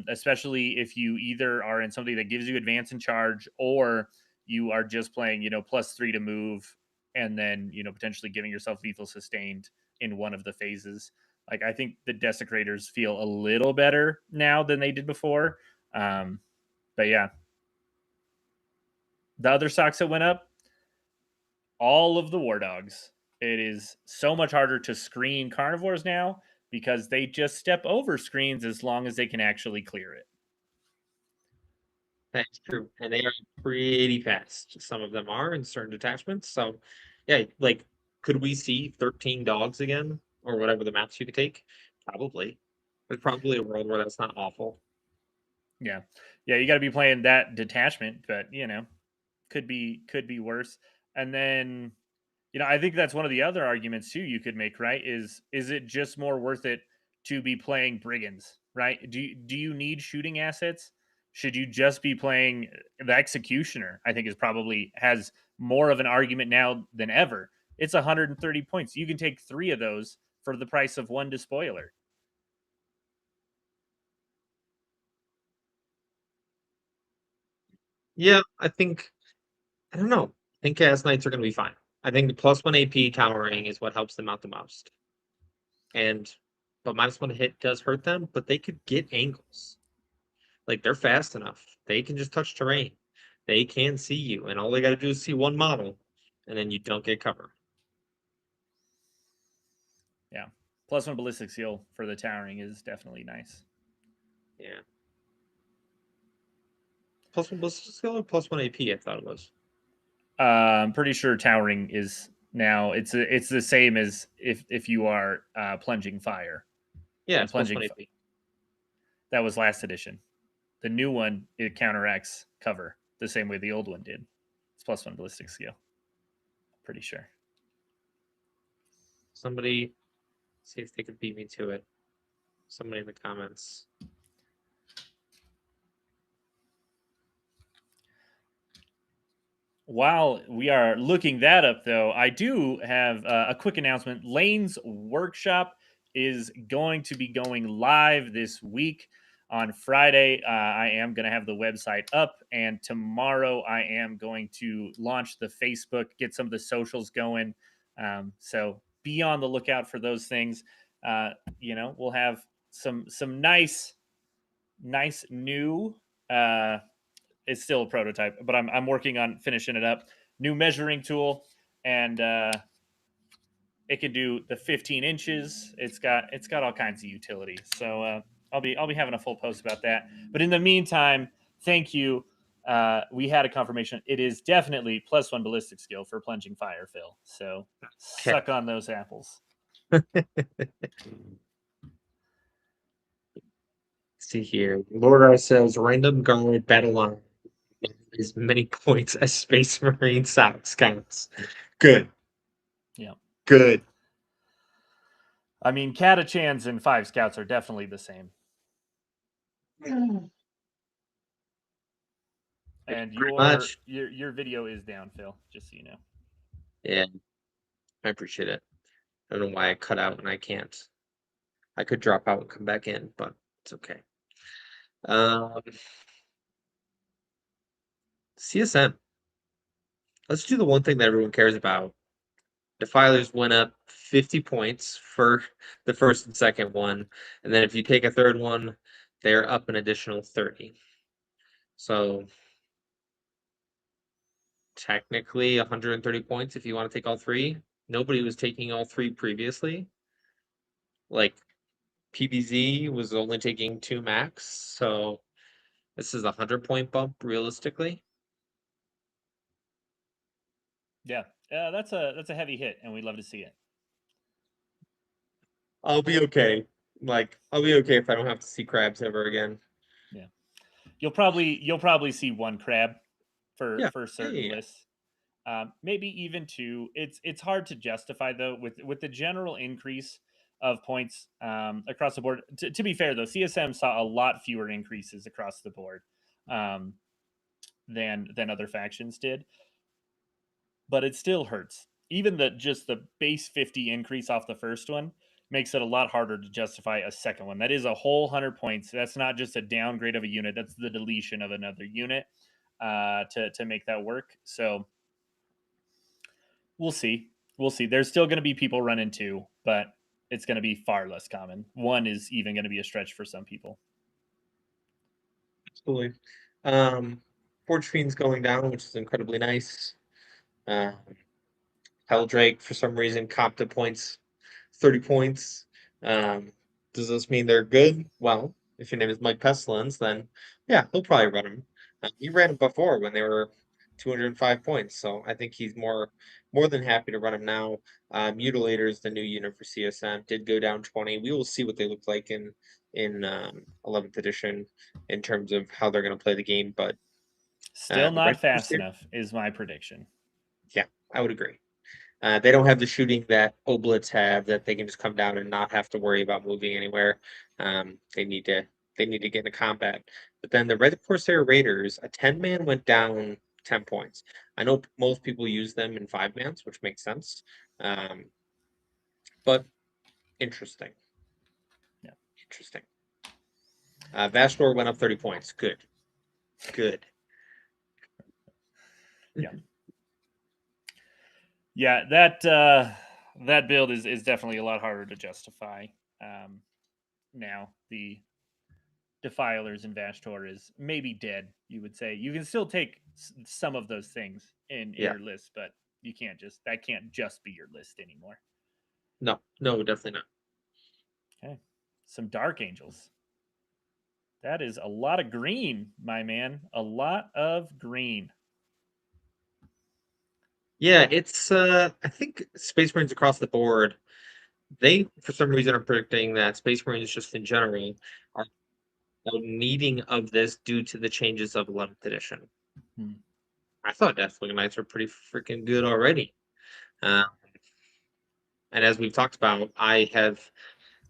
Especially if you either are in something that gives you advance and charge, or you are just playing, you know, +3 to move, and then, you know, potentially giving yourself lethal sustained in one of the phases. Like, I think the desecrators feel a little better now than they did before. But yeah, the other socks that went up, all of the war dogs. It is so much harder to screen carnivores now because they just step over screens as long as they can actually clear it. That's true. And they are pretty fast. Some of them are in certain detachments. So, yeah, like, could we see 13 dogs again? Or whatever the maps you could take? Probably. There's probably a world where that's not awful. Yeah. Yeah, you got to be playing that detachment, but, you know, could be worse. And then, you know, I think that's one of the other arguments too you could make, right? Is it just more worth it to be playing brigands, right? Do you need shooting assets? Should you just be playing the executioner? I think is probably has more of an argument now than ever. It's 130 points. You can take 3 of those for the price of 1 despoiler. Yeah, I don't know. I think Chaos Knights are going to be fine. I think the +1 AP towering is what helps them out the most. And, but -1 hit does hurt them, but they could get angles. Like, they're fast enough. They can just touch terrain. They can see you, and all they got to do is see one model, and then you don't get cover. Yeah. +1 ballistic seal for the towering is definitely nice. Yeah. +1 ballistic skill or +1 AP, I thought it was. I'm pretty sure towering is now it's the same as if you are plunging fire. Yeah, And it's +1 plunging AP. that was last edition. The new one, it counteracts cover the same way the old one did. It's +1 ballistic skill. Pretty sure. Somebody see if they could beat me to it. Somebody in the comments. While we are looking that up, though, I do have a quick announcement. Lane's workshop is going to be going live this week. On Friday, I am going to have the website up, and tomorrow I am going to launch the Facebook, get some of the socials going. So be on the lookout for those things. You know, we'll have some nice new. It's still a prototype, but I'm working on finishing it up. New measuring tool, and it can do the 15 inches. It's got all kinds of utility. So I'll be having a full post about that. But in the meantime, thank you. We had a confirmation. It is definitely +1 ballistic skill for plunging fire, Phil. So suck on those apples. See here. Lord says random guard battle line as many points as Space Marine Scouts counts. Good. Yeah. Good. I mean, Catachans and 5 Scouts are definitely the same. And your video is down, Phil, just so you know. Yeah. I appreciate it. I don't know why I cut out and I can't. I could drop out and come back in, but it's okay. CSM. Let's do the one thing that everyone cares about. Defilers went up 50 points for the first and second one. And then if you take a third one, they're up an additional 30. So technically 130 points if you want to take all 3. Nobody was taking all 3 previously. Like PBZ was only taking 2 max. So This is a 100-point bump realistically. Yeah, that's a heavy hit, and we'd love to see it. I'll be okay. Like, I'll be okay if I don't have to see crabs ever again. Yeah, you'll probably see one crab Yeah. for certain Yeah. lists. Maybe even two. It's hard to justify though with the general increase of points across the board. To be fair though, CSM saw a lot fewer increases across the board um, than other factions did, but it still hurts. Even just the base 50 increase off the first one makes it a lot harder to justify a second one. That is a whole 100 points. That's not just a downgrade of a unit. That's the deletion of another unit to make that work. So we'll see. We'll see. There's still going to be people running two, but it's going to be far less common. One is even going to be a stretch for some people. Absolutely. Forge Fiend's going down, which is incredibly nice. Helldrake, for some reason, copped to points, 30 points. Does this mean they're good? Well, if your name is Mike Pestilens, then yeah, he'll probably run him. He ran him before when they were 205 points, so I think he's more than happy to run him now. Mutilator is the new unit for CSM. Did go down 20. We will see what they look like in 11th edition in terms of how they're going to play the game, but Still the not Red fast Crusader, enough is my prediction. yeah, I would agree. They don't have the shooting that Oblets have that they can just come down and not have to worry about moving anywhere. They need to get into combat. But then the Red Corsair Raiders, a 10-man went down 10 points. I know most people use them in 5-mans, which makes sense. But interesting. Yeah. Interesting. Vastor went up 30 points. Good. Good. Yeah. Yeah, that build is definitely a lot harder to justify. Now the Defilers and Vashtor is maybe dead. You would say you can still take some of those things in Yeah. your list, but you can't that can't just be your list anymore. No, definitely not. Okay, some Dark Angels. That is a lot of green, my man. A lot of green. Yeah, it's I think Space Marines across the board, they for some reason are predicting that Space Marines just in general are needing of this due to the changes of 11th edition. Hmm. I thought Deathwing Knights were pretty freaking good already. Uh, and as we've talked about, I have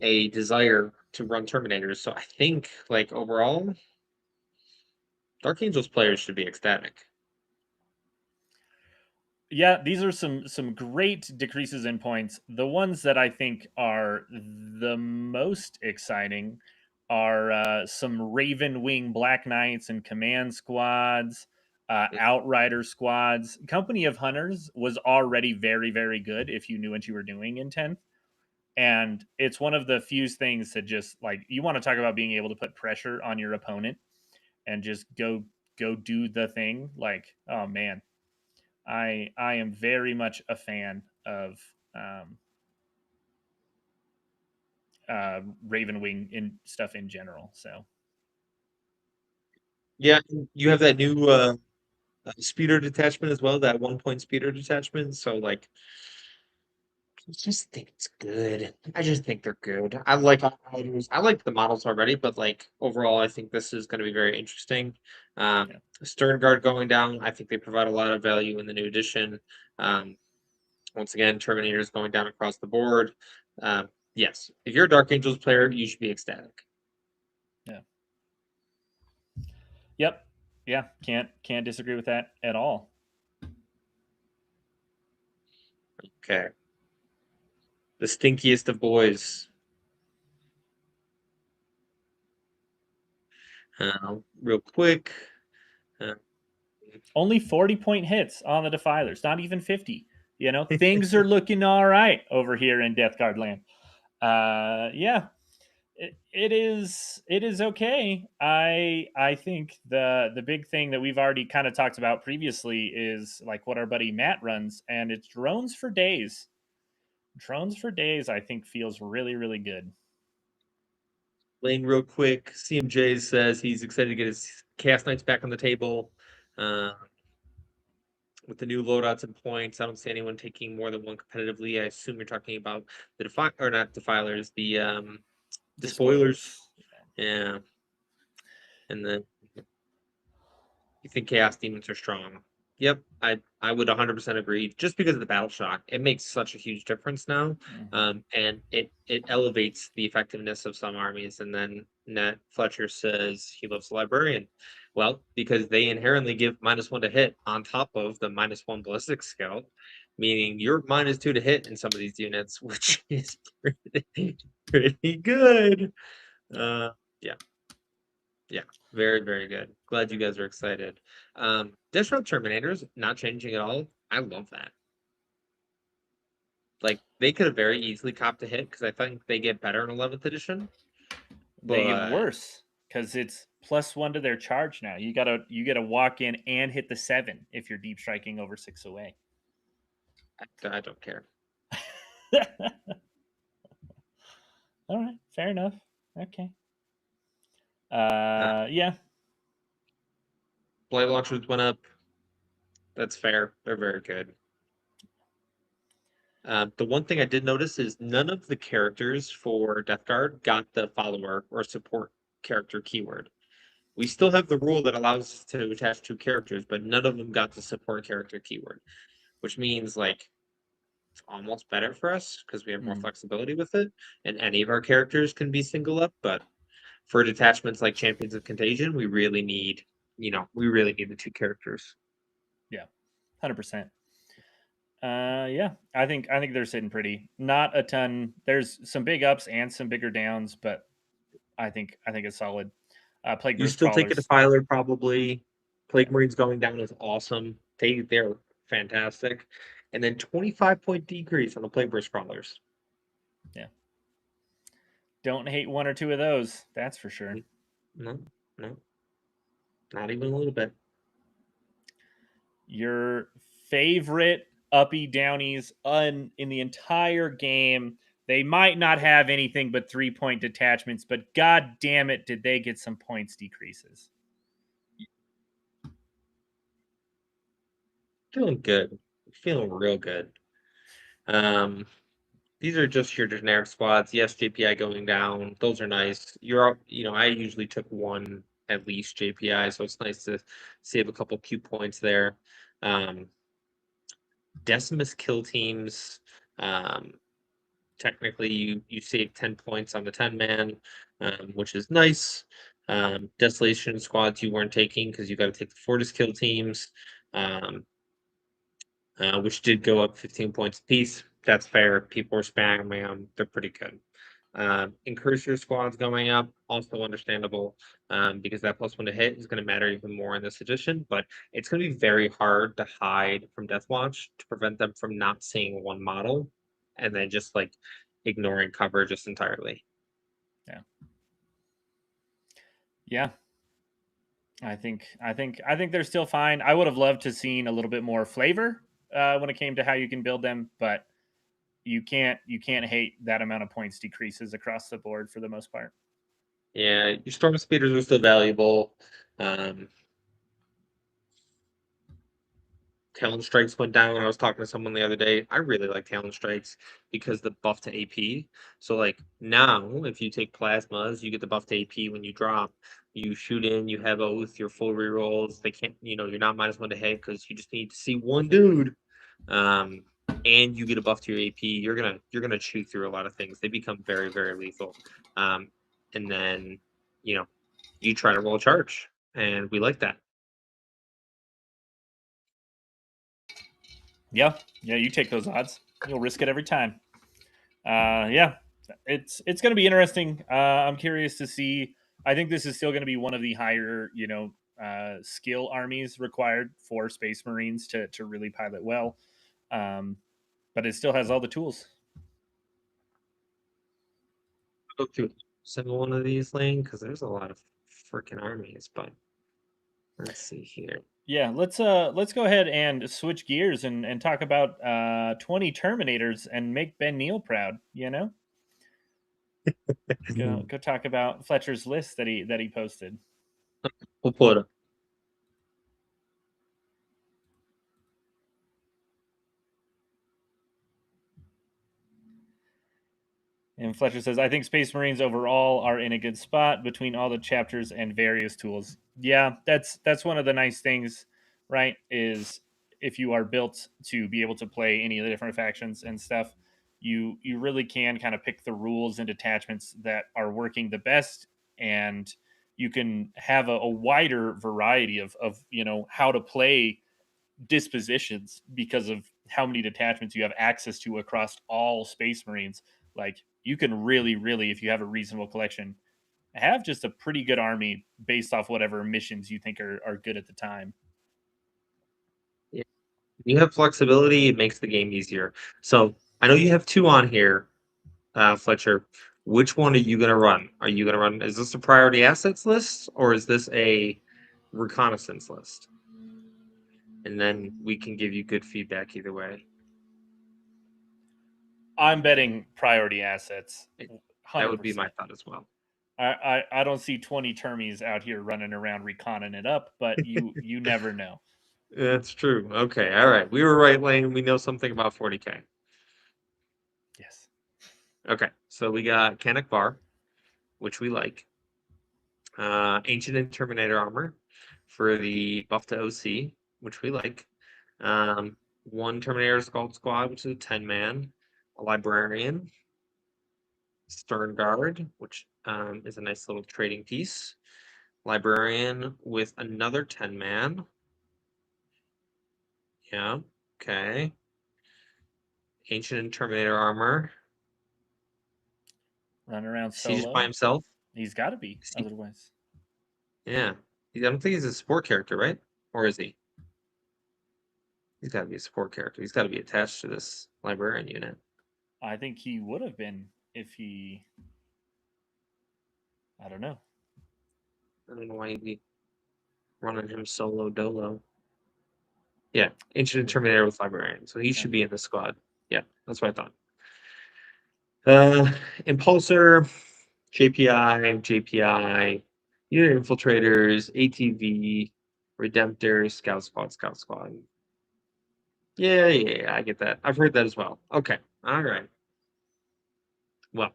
a desire to run Terminators, so I think like overall, Dark Angels players should be ecstatic. Yeah, these are some great decreases in points. The ones that I think are the most exciting are some Raven Wing Black Knights and Command squads, Outrider squads. Company of Hunters was already very, very good if you knew what you were doing in 10th. And it's one of the few things that just like you want to talk about being able to put pressure on your opponent and just go do the thing. Like, oh man, I am very much a fan of Raven Wing in stuff in general. So Yeah, you have that new speeder detachment as well, that 1-point speeder detachment. So like I just think it's good. I just think they're good. I like Outriders. I like the models already, but like overall, I think this is going to be very interesting. yeah. Stern Guard going down. I think they provide a lot of value in the new edition. Um, once again, Terminators going down across the board. Yes, if you're a Dark Angels player, you should be ecstatic. Yeah. Yep. Yeah. Can't disagree with that at all. Okay. The stinkiest of boys. Real quick. Uh, Only 40-point hits on the Defilers, not even 50. You know, things are looking all right over here in Death Guard land. Yeah, it is okay. I think the big thing that we've already kind of talked about previously is like what our buddy Matt runs, and it's drones for days. Drones for days, I think feels really, really good. Lane, real quick. CMJ says he's excited to get his Chaos Knight's back on the table. With the new loadouts and points, I don't see anyone taking more than one competitively. I assume you're talking about the or not defilers, the spoilers. Yeah. And then you think Chaos Demons are strong. Yep, I would 100% agree. Just because of the battle shock, it makes such a huge difference now, and it elevates the effectiveness of some armies. And then Nat Fletcher says he loves the librarian. Well, because they inherently give -1 to hit on top of the -1 ballistic skill, meaning you're -2 to hit in some of these units, which is pretty good. Yeah. Yeah, very, very good. Glad you guys are excited. Disrupt Terminators not changing at all. I love that. Like they could have very easily copped a hit because I think they get better in 11th edition. They get But worse because it's +1 to their charge now. You gotta walk in and hit the 7 if you're deep striking over 6 away. I don't care. All right, fair enough. Okay. Yeah. Blight launchers went up. That's fair. They're very good. The one thing I did notice is none of the characters for Death Guard got the follower or support character keyword. We still have the rule that allows us to attach 2 characters, but none of them got the support character keyword, which means like it's almost better for us because we have more flexibility with it, and any of our characters can be single up. But for detachments like Champions of Contagion, we really need, the 2 characters. Yeah, 100%. Yeah, I think they're sitting pretty. Not a ton. There's some big ups and some bigger downs, but I think it's solid. Plague You Burst still take a Crawlers. Defiler probably. Plague Marines going down is awesome. They're fantastic. And then 25-point decrease on the Plague Burst Crawlers. Yeah. Don't hate 1 or 2 of those. That's for sure. No. Not even a little bit. Your favorite uppy downies in the entire game. They might not have anything but 3-point detachments, but god damn it, did they get some points decreases. Feeling good. Feeling real good. These are just your generic squads. Yes, JPI going down. Those are nice. I usually took 1 at least JPI, so it's nice to save a couple Q points there. Decimus kill teams. Technically, you save 10 points on the 10-man, which is nice. Desolation squads you weren't taking because you got to take the Fortis kill teams, which did go up 15 points apiece. That's fair. People are spamming them. They're pretty good. Incursor squads going up, also understandable, because that +1 to hit is going to matter even more in this edition, but it's going to be very hard to hide from Deathwatch to prevent them from not seeing one model and then just like ignoring cover just entirely. Yeah. I think they're still fine. I would have loved to seen a little bit more flavor when it came to how you can build them, but you can't hate that amount of points decreases across the board for the most part. Yeah, your storm speeders are still valuable. Talon Strikes went down. I was talking to someone the other day. I really like Talon Strikes because the buff to AP. So like now, if you take plasmas, you get the buff to AP when you drop. You shoot in, you have oath, your full rerolls. They can't, you're not -1 to hit because you just need to see one dude. And you get a buff to your AP. You're gonna chew through a lot of things. They become very, very lethal. And then, you try to roll a charge, and we like that. Yeah, you take those odds. You'll risk it every time. Yeah, it's going to be interesting. I'm curious to see. I think this is still going to be one of the higher, skill armies required for Space Marines to really pilot well. But it still has all the tools. Go through single one of these, Lane, because there's a lot of freaking armies. But let's see here. Yeah, let's go ahead and switch gears and talk about 20 Terminators and make Ben Neal proud. Go talk about Fletcher's list that he posted. We'll pull it up. And Fletcher says, I think Space Marines overall are in a good spot between all the chapters and various tools. Yeah, that's one of the nice things, right? Is if you are built to be able to play any of the different factions and stuff, you really can kind of pick the rules and detachments that are working the best, and you can have a wider variety of how to play dispositions because of how many detachments you have access to across all Space Marines. Like you can really, if you have a reasonable collection, have just a pretty good army based off whatever missions you think are good at the time. Yeah. You have flexibility, it makes the game easier. So I know you have 2 on here, Fletcher. Which one are you going to run? Are you going to run? Is this a priority assets list or is this a reconnaissance list? And then we can give you good feedback either way. I'm betting priority assets. 100%. That would be my thought as well. I don't see 20 termies out here running around reconning it up, but you never know. That's true. Okay, all right. We were right, Lane. We know something about 40k. Yes. Okay, so we got Canuck Bar, which we like. Ancient and Terminator armor for the buff to OC, which we like. 1 Terminator Assault Squad, which is a 10-man. A Librarian. Stern Guard, which is a nice little trading piece. Librarian with another 10-man. Yeah, okay. Ancient and Terminator armor. Running around Is he just solo. by himself? He's got to be, otherwise. Yeah. I don't think he's a support character, right? Or is he? He's got to be a support character. He's got to be attached to this librarian unit. I think he would have been if he. I don't know. I don't know why he'd be running him solo dolo. Yeah, Ancient Terminator with Librarian. So he should be in the squad. Yeah, that's what I thought. Impulsor, JPI, Unit Infiltrators, ATV, Redemptor, Scout Squad. Yeah, I get that. I've heard that as well. Okay, all right. Well,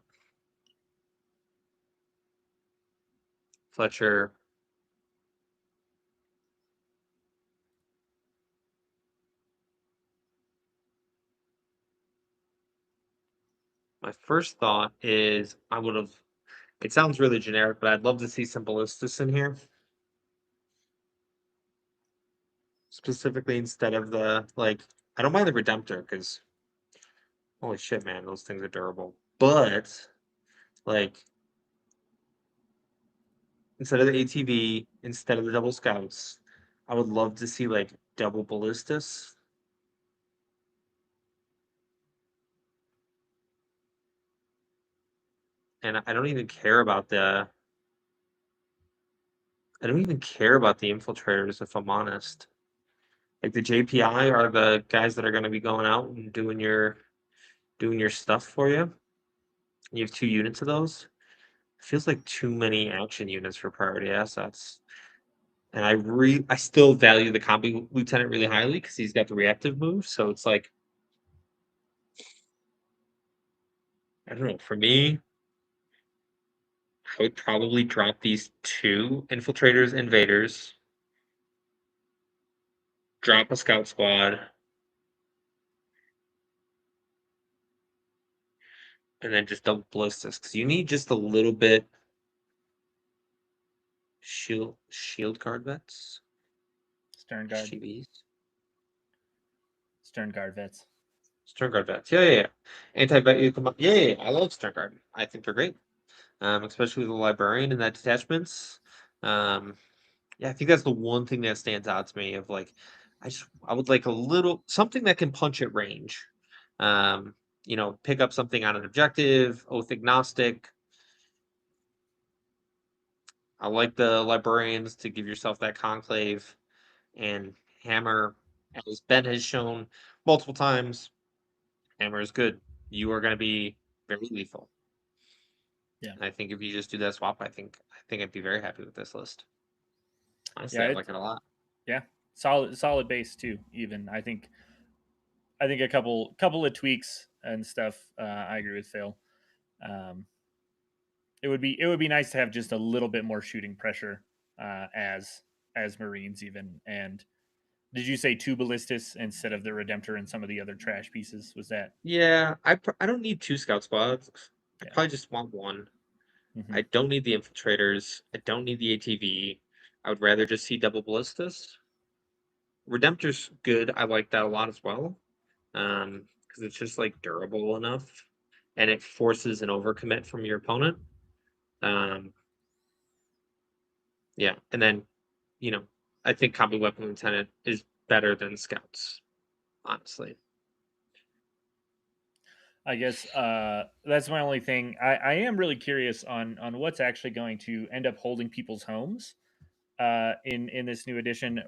Fletcher. My first thought is I would have. It sounds really generic, but I'd love to see some ballistas in here. Specifically, instead of the like, I don't mind the Redemptor because holy shit, man, those things are durable. But like, instead of the ATV, instead of the double scouts, I would love to see like double ballistas. And I don't even care about the. I don't even care about the infiltrators, if I'm honest. Like the JPI are the guys that are going to be going out and doing your stuff for you. You have 2 units of those. Feels like too many action units for priority assets. And I still value the combi lieutenant really highly because he's got the reactive move. So it's like I don't know. For me, I would probably drop these 2 infiltrators, invaders, drop a scout squad, and then just double ballistas because you need just a little bit shield guard vets. Stern guard. SGVs. Stern guard vets. Stern guard vets. Yeah. Anti-vet. Yeah. I love Stern guard. I think they're great. Especially with the librarian and that detachments. Yeah, I think that's the one thing that stands out to me of like, I would like a little something that can punch at range. Pick up something on an objective, oath agnostic. I like the librarians to give yourself that conclave and hammer, as Ben has shown multiple times. Hammer is good. You are going to be very lethal. Yeah. And I think if you just do that swap, I think I'd be very happy with this list. Honestly, I like it a lot. Yeah, solid base too. Even I think a couple of tweaks and stuff. I agree with Phil. Um, it would be nice to have just a little bit more shooting pressure as Marines even. And did you say 2 ballistas instead of the Redemptor and some of the other trash pieces? Was that? Yeah, I don't need 2 scout squads. I Yeah. probably just want 1. Mm-hmm. I don't need the infiltrators. I don't need the ATV. I would rather just see double ballistas. Redemptor's good. I like that a lot as well. Because it's just like durable enough and it forces an overcommit from your opponent. Yeah, and then, you know, I think combat weapon lieutenant is better than scouts, honestly. I guess that's my only thing. I am really curious on what's actually going to end up holding people's homes in this new edition.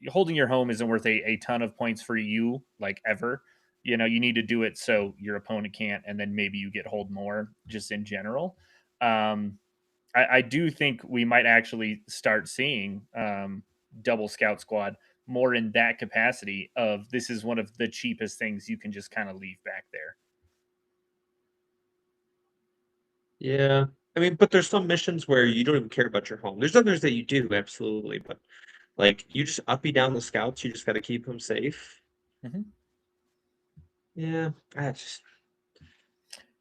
Holding your home isn't worth a ton of points for you, like ever. You know, you need to do it so your opponent can't, and then maybe you get hold more just in general. I do think we might actually start seeing double scout squad more in that capacity of this is one of the cheapest things you can just kind of leave back there. Yeah. I mean, but there's some missions where you don't even care about your home. There's others that you do, absolutely, but like you just uppy down the scouts, you just got to keep them safe. Mm-hmm. Yeah, I just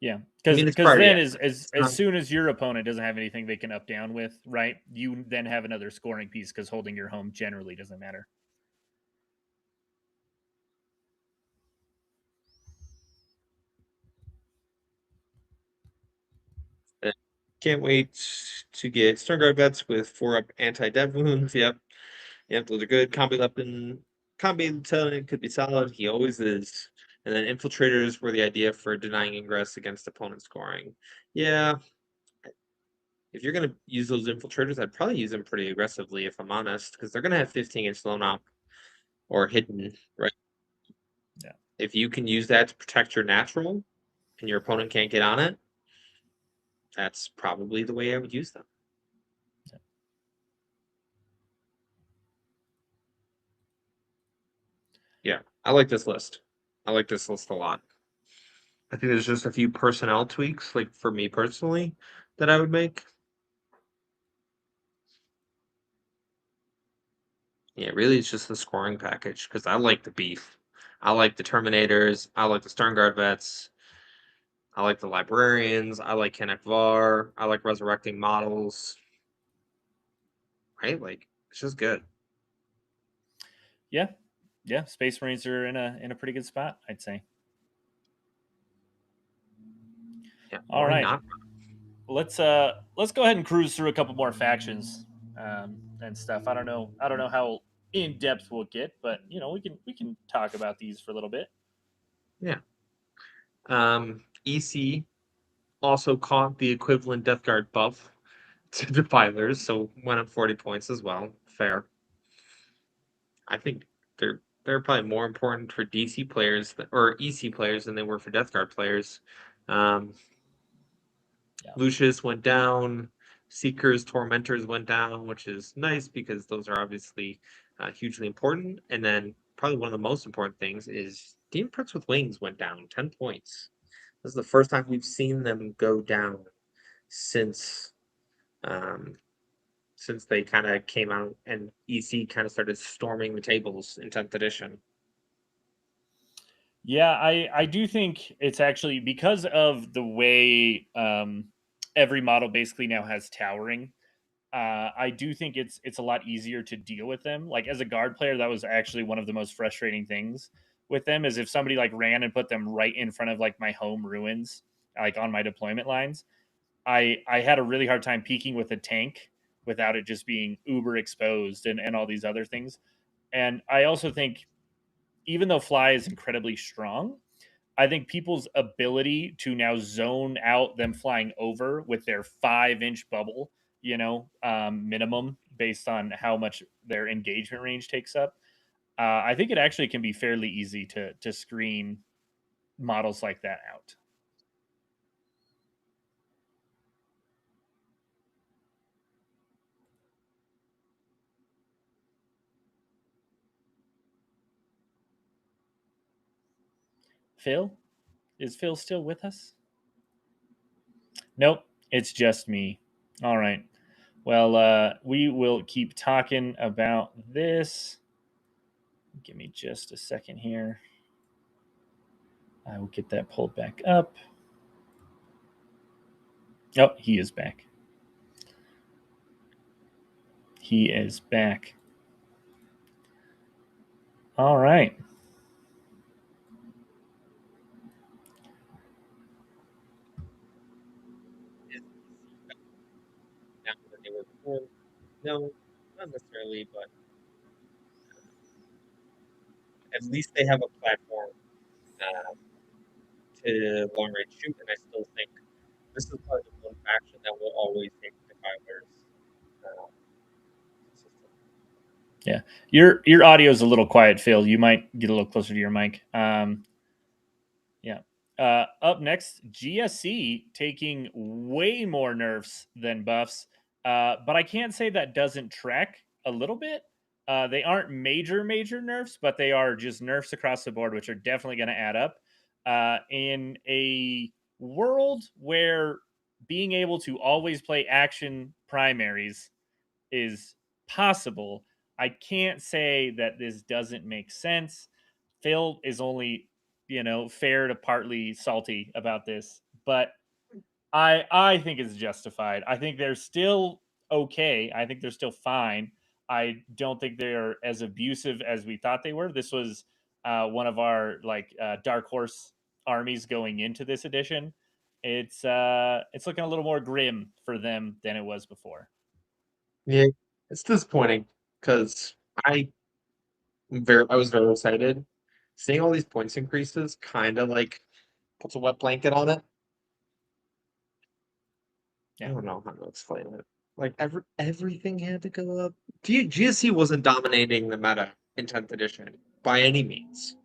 Yeah, I mean, it's because then priority. as soon as your opponent doesn't have anything they can up down with, right? You then have another scoring piece because holding your home generally doesn't matter. Can't wait to get Sternguard vets with 4-up anti-dev wounds. Yep. Yep, those are good. Combi lieutenant could be solid. He always is. And then infiltrators were the idea for denying ingress against opponent scoring. Yeah, if you're gonna use those infiltrators, I'd probably use them pretty aggressively if I'm honest, because they're gonna have 15-inch loan op or hidden, right? Yeah. If you can use that to protect your natural and your opponent can't get on it, that's probably the way I would use them. Yeah, I like this list. I like this list a lot. I think there's just a few personnel tweaks, like for me personally, that I would make. Yeah, really, it's just the scoring package because I like the beef. I like the Terminators. I like the Sternguard vets. I like the librarians. I like Kenneth Var. I like resurrecting models. Right? Like, it's just good. Yeah, yeah. Space Marines are in a pretty good spot, I'd say. Yeah, All why right, not? let's go ahead and cruise through a couple more factions and stuff. I don't know how in depth we'll get, but you know we can talk about these for a little bit. Yeah. EC also caught the equivalent Death Guard buff to Defilers, so went up 40 points as well. Fair. I think they're probably more important for DC players or EC players than they were for Death Guard players. Um, Yeah. Lucius went down. Seekers, Tormentors went down, which is nice because those are obviously hugely important. And then probably one of the most important things is Demon Prince with Wings went down 10 points. This is the first time we've seen them go down since um, since they kind of came out and EC kind of started storming the tables in 10th edition. Yeah, I do think it's actually because of the way every model basically now has towering. I do think it's a lot easier to deal with them. Like as a guard player, that was actually one of the most frustrating things with them is if somebody like ran and put them right in front of like my home ruins, like on my deployment lines. I had a really hard time peeking with a tank without it just being uber exposed and all these other things. And I also think even though fly is incredibly strong, I think people's ability to now zone out them flying over with their 5-inch bubble, minimum based on how much their engagement range takes up. I think it actually can be fairly easy to screen models like that out. Phil? Is Phil still with us? Nope, it's just me. All right. Well, we will keep talking about this. Give me just a second here. I will get that pulled back up. Oh, he is back. He is back. All right. Now than they were before? No, not necessarily, but at least they have a platform to long range shoot, and I still think this is probably the one faction that will always take defilers. Yeah, your audio is a little quiet, Phil. You might get a little closer to your mic. Yeah. Up next, GSC taking way more nerfs than buffs, but I can't say that doesn't track a little bit. They aren't major nerfs, but they are just nerfs across the board, which are definitely going to add up. In a world where being able to always play action primaries is possible, I can't say that this doesn't make sense. Phil is only, fair to partly salty about this, but I think it's justified. I think they're still okay. I think they're still fine. I don't think they're as abusive as we thought they were. This was one of our dark horse armies going into this edition. It's looking a little more grim for them than it was before. Yeah, it's disappointing because I was very excited. Seeing all these points increases kind of like puts a wet blanket on it. Yeah. I don't know how to explain it. Like everything had to go up. GSC wasn't dominating the meta in 10th edition by any means.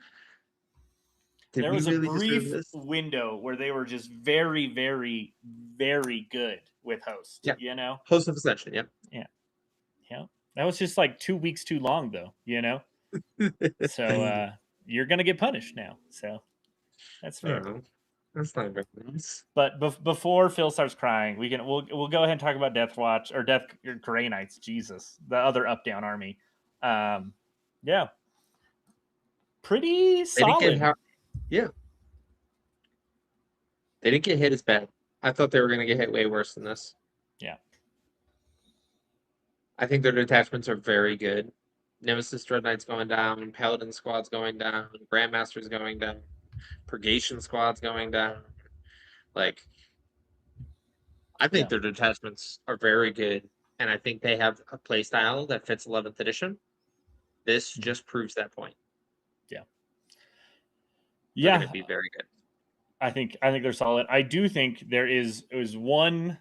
Did There we was a really deserve brief this? window where they were just very, very, very good with host. Yeah. You know? Host of Ascension, yeah. Yeah. Yeah. That was just like 2 weeks too long though, So you're gonna get punished now. So that's fair. Oh, that's not very nice. But before Phil starts crying, we'll go ahead and talk about Death Watch or Grey Knights. Jesus, the other up down army. Yeah, pretty They didn't solid. yeah. They didn't get hit as bad. I thought they were going to get hit way worse than this. Yeah. I think their detachments are very good. Nemesis Dread Knight's going down, Paladin Squad's going down, Grandmaster's going down, Purgation Squad's going down. Like, I think their detachments are very good, and I think they have a play style that fits 11th edition. This just proves that point. Yeah. They're going to be very good. I think they're solid. I do think there is one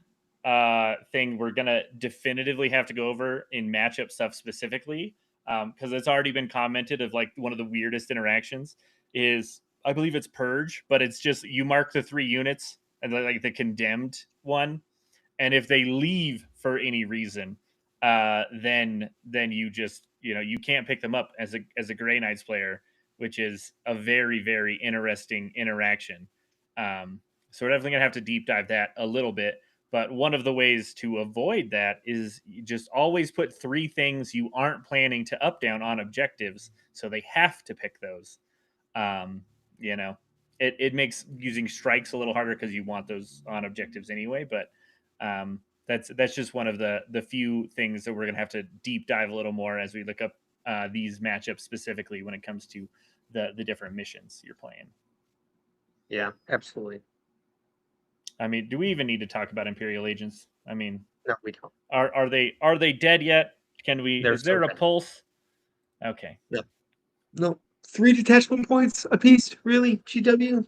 thing we're gonna definitively have to go over in matchup stuff specifically, because it's already been commented of like one of the weirdest interactions is I believe it's Purge, but it's just you mark the 3 units and like the condemned one, and if they leave for any reason, then you just you can't pick them up as a Grey Knights player, which is a very, very interesting interaction. So we're definitely gonna have to deep dive that a little bit. But one of the ways to avoid that is you just always put 3 things you aren't planning to up down on objectives, so they have to pick those. Um, it makes using strikes a little harder because you want those on objectives anyway. But that's just one of the few things that we're gonna have to deep dive a little more as we look up these matchups specifically when it comes to the different missions you're playing. Yeah, absolutely. I mean, do we even need to talk about Imperial agents? I mean, no, we don't. Are they dead yet? Can we? Is there a pulse? Okay. Yep. No, 3 detachment points apiece. Really, GW?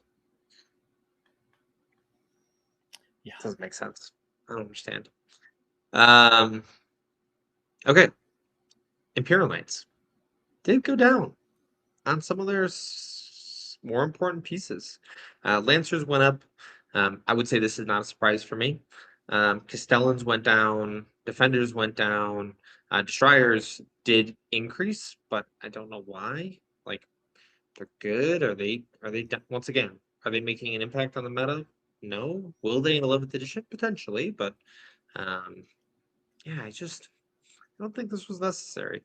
Yeah, doesn't make sense. I don't understand. Okay. Imperial Knights did go down on some of their more important pieces. Lancers went up. I would say this is not a surprise for me. Castellans went down. Defenders went down. Destroyers did increase, but I don't know why. Like, They're good. Are they? Once again? Are they making an impact on the meta? No. Will they in 11th edition potentially? But um, yeah, I don't think this was necessary.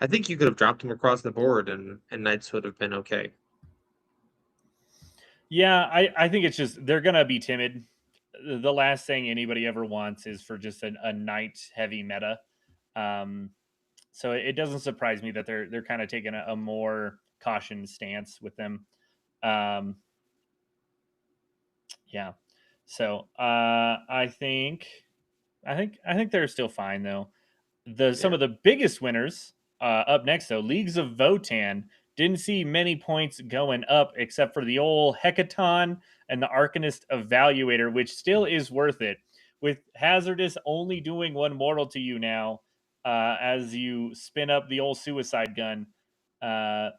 I think you could have dropped them across the board, and Knights would have been okay. Yeah, I think it's just they're gonna be timid. The last thing anybody ever wants is for just a knight heavy meta. Um, so it doesn't surprise me that they're kind of taking a more caution stance with them. Um, yeah. So I think they're still fine though. Some Yeah. of the biggest winners up next though, Leagues of Votan didn't see many points going up except for the old Hecaton and the Arcanist Evaluator, which still is worth it. With Hazardous only doing one mortal to you now, as you spin up the old Suicide Gun. Uh,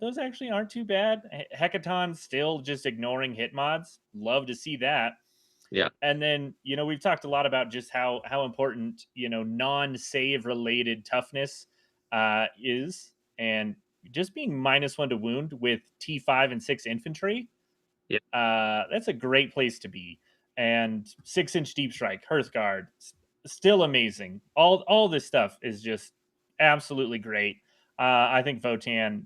those actually aren't too bad. Hecaton still just ignoring hit mods. Love to see that. Yeah. And then, we've talked a lot about just how important, non-save related toughness is, and just being -1 to wound with T5 and 6 infantry. Yeah. That's a great place to be. And 6-inch deep strike, Hearthguard, still amazing. All this stuff is just absolutely great. I think Votan,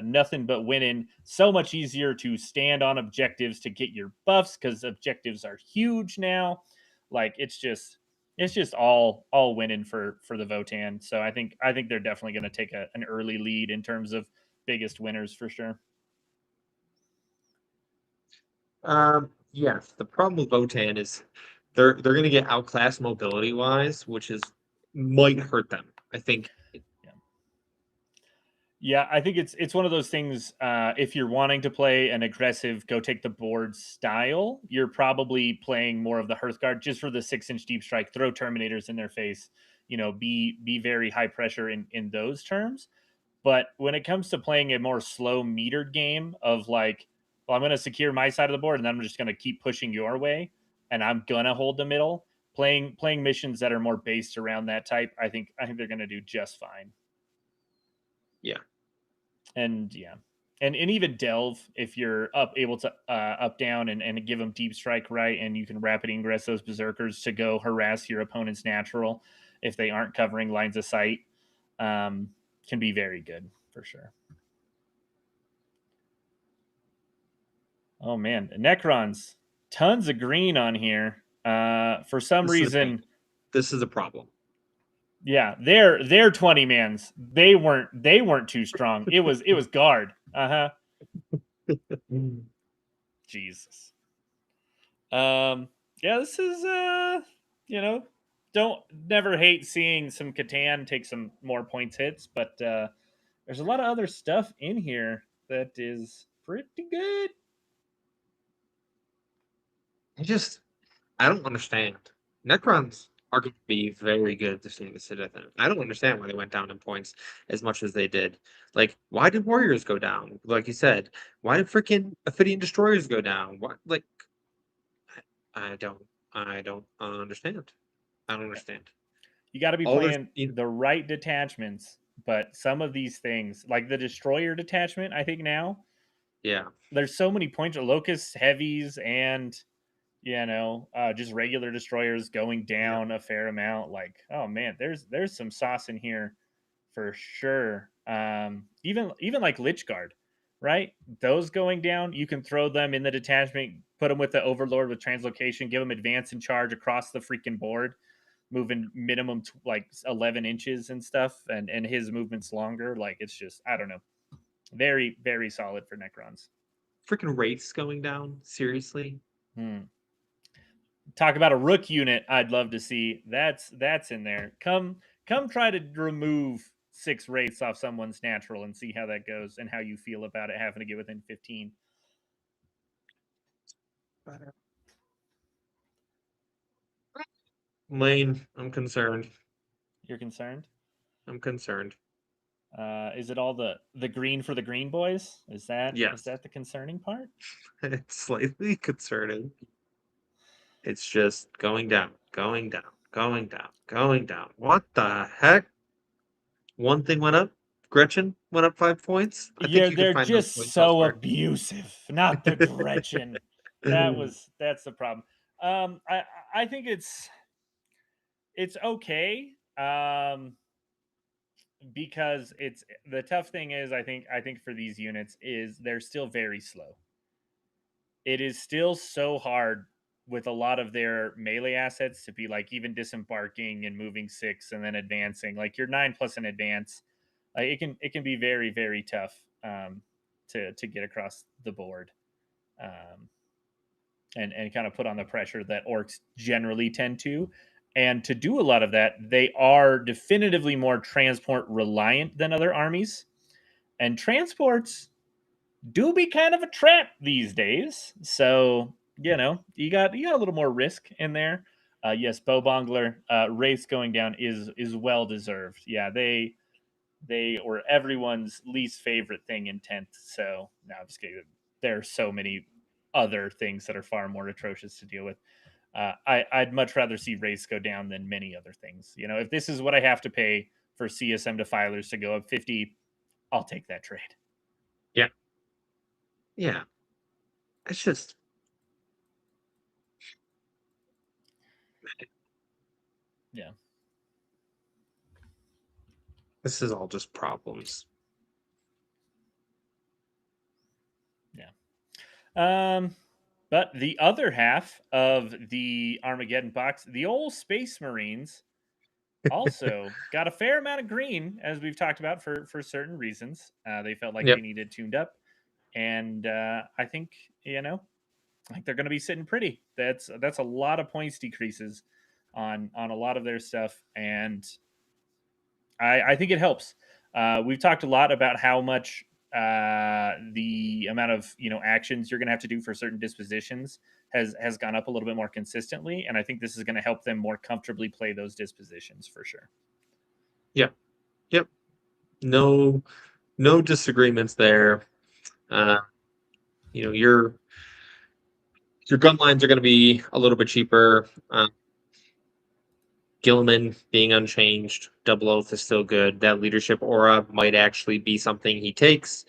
nothing but winning. So much easier to stand on objectives to get your buffs because objectives are huge now. Like it's just all winning for the Votan. So I think they're definitely going to take an early lead in terms of biggest winners for sure. Yes. The problem with Votan is they're going to get outclassed mobility wise, which might hurt them. I think. Yeah, I think it's one of those things. If you're wanting to play an aggressive, go take the board style, you're probably playing more of the Hearthguard just for the 6-inch deep strike, throw Terminators in their face. Be very high pressure in those terms. But when it comes to playing a more slow metered game of like, well, I'm going to secure my side of the board and then I'm just going to keep pushing your way, and I'm gonna hold the middle. Playing missions that are more based around that type, I think they're going to do just fine. Yeah. And yeah, and even delve if you're able to up down and give them deep strike right, and you can rapid ingress those berserkers to go harass your opponent's natural if they aren't covering lines of sight. Can be very good for sure. Oh man, Necrons, tons of green on here. For some This is a thing. reason, This is a problem. yeah, they're 20 mans. They weren't too strong. It was guard. Jesus. Yeah, this is you know, don't never hate seeing some Catan take some more points hits, but there's a lot of other stuff in here that is pretty good. I don't understand. Necrons are going to be very good this game to sit at them. I don't understand why they went down in points as much as they did. Like, why did Warriors go down? Like you said, why did freaking Ophidian Destroyers go down? What, like, I don't, I don't understand. I don't understand. You got to be All there's, playing the right detachments, but some of these things, like the Destroyer detachment, I think now yeah, there's so many points, locusts, heavies, and just regular destroyers going yeah, down a fair amount. Like, oh man, there's some sauce in here for sure. Even like Lichguard, right? Those going down, you can throw them in the detachment, put them with the Overlord with translocation, give them advance and charge across the freaking board, moving minimum like 11 inches and stuff, and his movement's longer. Like, it's just, I don't know, very very solid for Necrons. freaking Wraiths going down. Seriously, Hmm. Talk about a rook unit I'd love to see. That's in there. Come try to remove 6 wraiths off someone's natural and see how that goes and how you feel about it having to get within 15. Lane, I'm concerned. You're concerned? I'm concerned. Is it all the green for the green boys? Is that is Yes, that the concerning part? it's slightly concerning. It's just going down, going down, going down, going down. What the heck? One thing went up, Gretchen. went up 5 points. I think Yeah, you can they're find those just points so elsewhere. abusive. Not the Gretchen. That's the problem. I think it's okay. Because it's the tough thing is I think for these units is they're still very slow. It is still so hard with a lot of their melee assets to be like even disembarking and moving 6 and then advancing. Like your 9 plus an advance, it can be very very tough to get across the board. Um, and kind of put on the pressure that orcs generally tend to. And to do a lot of that, they are definitively more transport reliant than other armies. And transports do be kind of a trap these days. So, you got a little more risk in there. Yes, Bowbongler race going down is well deserved. Yeah, they were everyone's least favorite thing in 10th. So, no, I'm just kidding. There are so many other things that are far more atrocious to deal with. I'd much rather see race go down than many other things. If this is what I have to pay for CSM defilers to go up 50, I'll take that trade. Yeah. Yeah. It's just Yeah. this is all just problems. Yeah. But the other half of the Armageddon box, the old Space Marines, also got a fair amount of green, as we've talked about for certain reasons. They felt like Yep. they needed tuned up, and I think like they're going to be sitting pretty. That's a lot of points decreases on a lot of their stuff, and I think it helps. We've talked a lot about how much the amount of actions you're going to have to do for certain dispositions has gone up a little bit more consistently, and I think this is going to help them more comfortably play those dispositions for sure. Yep. Yep. No disagreements there. Your gun lines are going to be a little bit cheaper. Gilman being unchanged, Double Oath is still good. That leadership aura might actually be something he takes.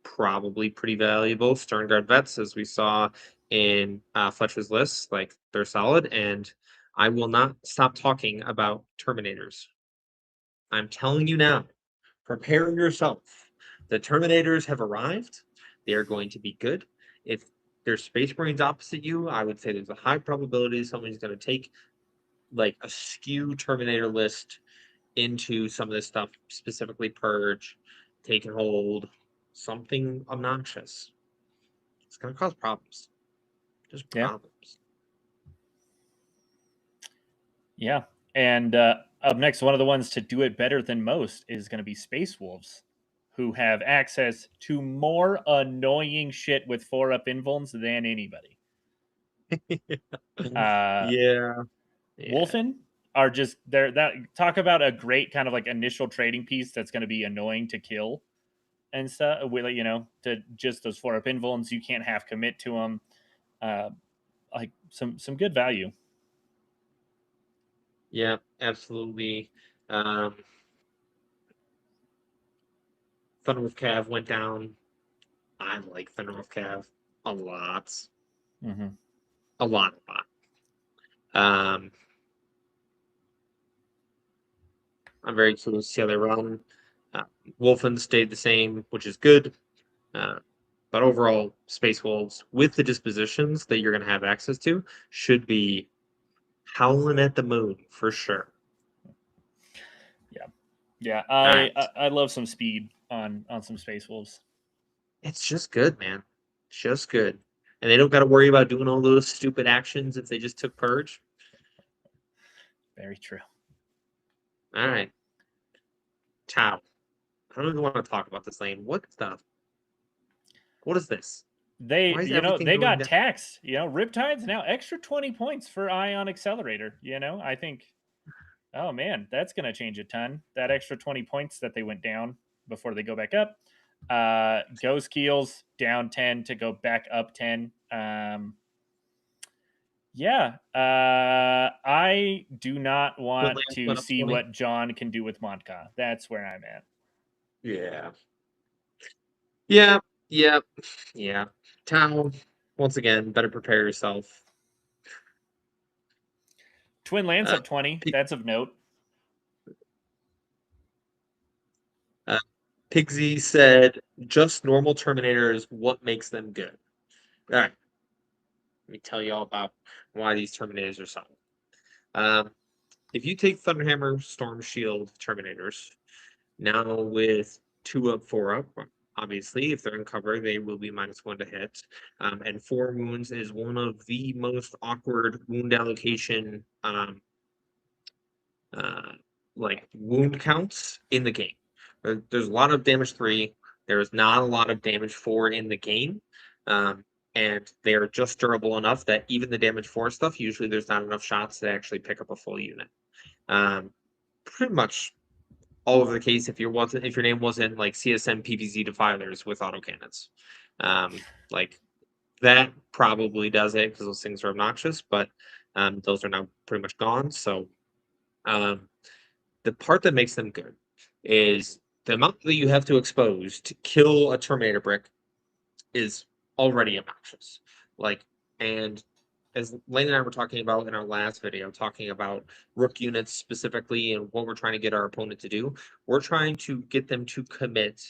Probably pretty valuable. Sternguard vets, as we saw in Fletcher's list, like they're solid. And I will not stop talking about Terminators. I'm telling you now, prepare yourself. The Terminators have arrived. They are going to be good. If there's Space Marines opposite you, I would say there's a high probability somebody's going to take like a skew Terminator list into some of this stuff, specifically Purge, Take and Hold, something obnoxious. It's going to cause problems. Just problems. Yeah. And up next, one of the ones to do it better than most is going to be Space Wolves, who have access to more annoying shit with 4-up invulns than anybody. Yeah. Wolfen are just there. That talk about a great kind of like initial trading piece that's going to be annoying to kill and stuff. To just those 4-up invulns, you can't have commit to them. Like some good value. Yeah, absolutely. Thunder with Cav went down. I like Thunder with Cav a lot. Mm-hmm. A lot. I'm very curious to see how they run. Wolfen stayed the same, which is good. But overall, Space Wolves, with the dispositions that you're going to have access to, should be howling at the moon for sure. Yeah. Right. I love some speed on some Space Wolves. It's just good, man. Just good. And they don't got to worry about doing all those stupid actions if they just took Purge. Very true. All right. Tau. I don't even want to talk about this lane. What is this? They Why is they everything got down? taxed. Riptide's now extra 20 points for Ion Accelerator. I think, oh man, that's gonna change a ton. That extra 20 points that they went down before they go back up. Ghost Keels down 10 to go back up 10. Yeah. I do not want Quinlan's to went up see 20. what John can do with Monka. That's where I'm at. Yeah. Yeah. Yeah. Yeah. Tau, once again, better prepare yourself. Twin Lance Uh, up 20. P- That's of note. Pigsy said, just normal Terminators, what makes them good? All right. Let me tell you all about why these Terminators are solid. If you take Thunderhammer, Storm Shield Terminators, now with 2 up, 4 up, obviously, if they're in cover, they will be -1 to hit. And 4 wounds is one of the most awkward wound allocation uh, like wound counts in the game. There's a lot of damage 3. There's not a lot of damage 4 in the game. And they're just durable enough that even the damage 4 stuff, usually there's not enough shots to actually pick up a full unit. Pretty much all over the case if if your name wasn't like CSM PVZ defilers with autocannons. Like that probably does it because those things are obnoxious, but those are now pretty much gone. So um, the part that makes them good is the amount that you have to expose to kill a Terminator brick is already obnoxious. Like, and as Lane and I were talking about in our last video, talking about rook units specifically and what we're trying to get our opponent to do, we're trying to get them to commit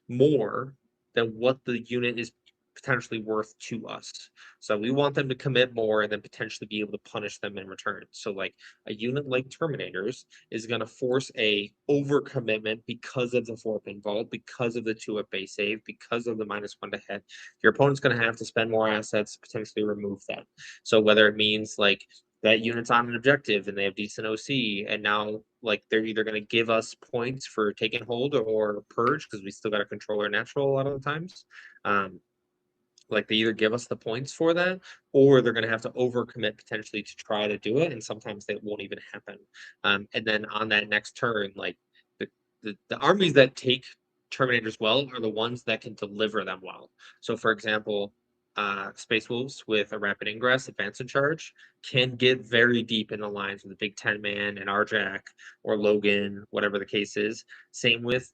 more than what the unit is potentially worth to us. So we want them to commit more and then potentially be able to punish them in return. So like a unit like Terminators is going to force a overcommitment because of the 4-pin vault, because of the 2-up base save, because of the -1 to hit. Your opponent's going to have to spend more assets to potentially remove that. So whether it means like that unit's on an objective and they have decent OC, and now like they're either going to give us points for taking hold or purge because we still got to control our natural a lot of the times. Like they either give us the points for that or they're going to have to overcommit potentially to try to do it, and sometimes that won't even happen. And then on that next turn, like the armies that take Terminators well are the ones that can deliver them well. So for example, Space Wolves with a rapid ingress, advance and charge can get very deep in the lines with a big 10-man and Arjack or Logan, whatever the case is. Same with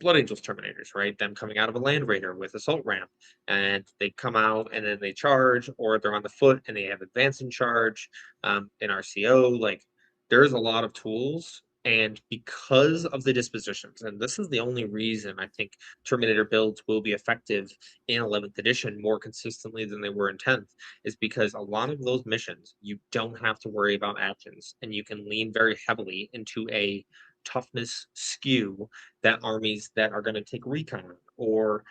Blood Angels Terminators, right? Them coming out of a Land Raider with Assault Ramp, and they come out and then they charge, or they're on the foot and they have Advance and Charge in RCO. Like, there's a lot of tools, and because of the dispositions, and this is the only reason I think Terminator builds will be effective in 11th edition more consistently than they were in 10th, is because a lot of those missions you don't have to worry about actions, and you can lean very heavily into a toughness skew that armies that are going to take recon or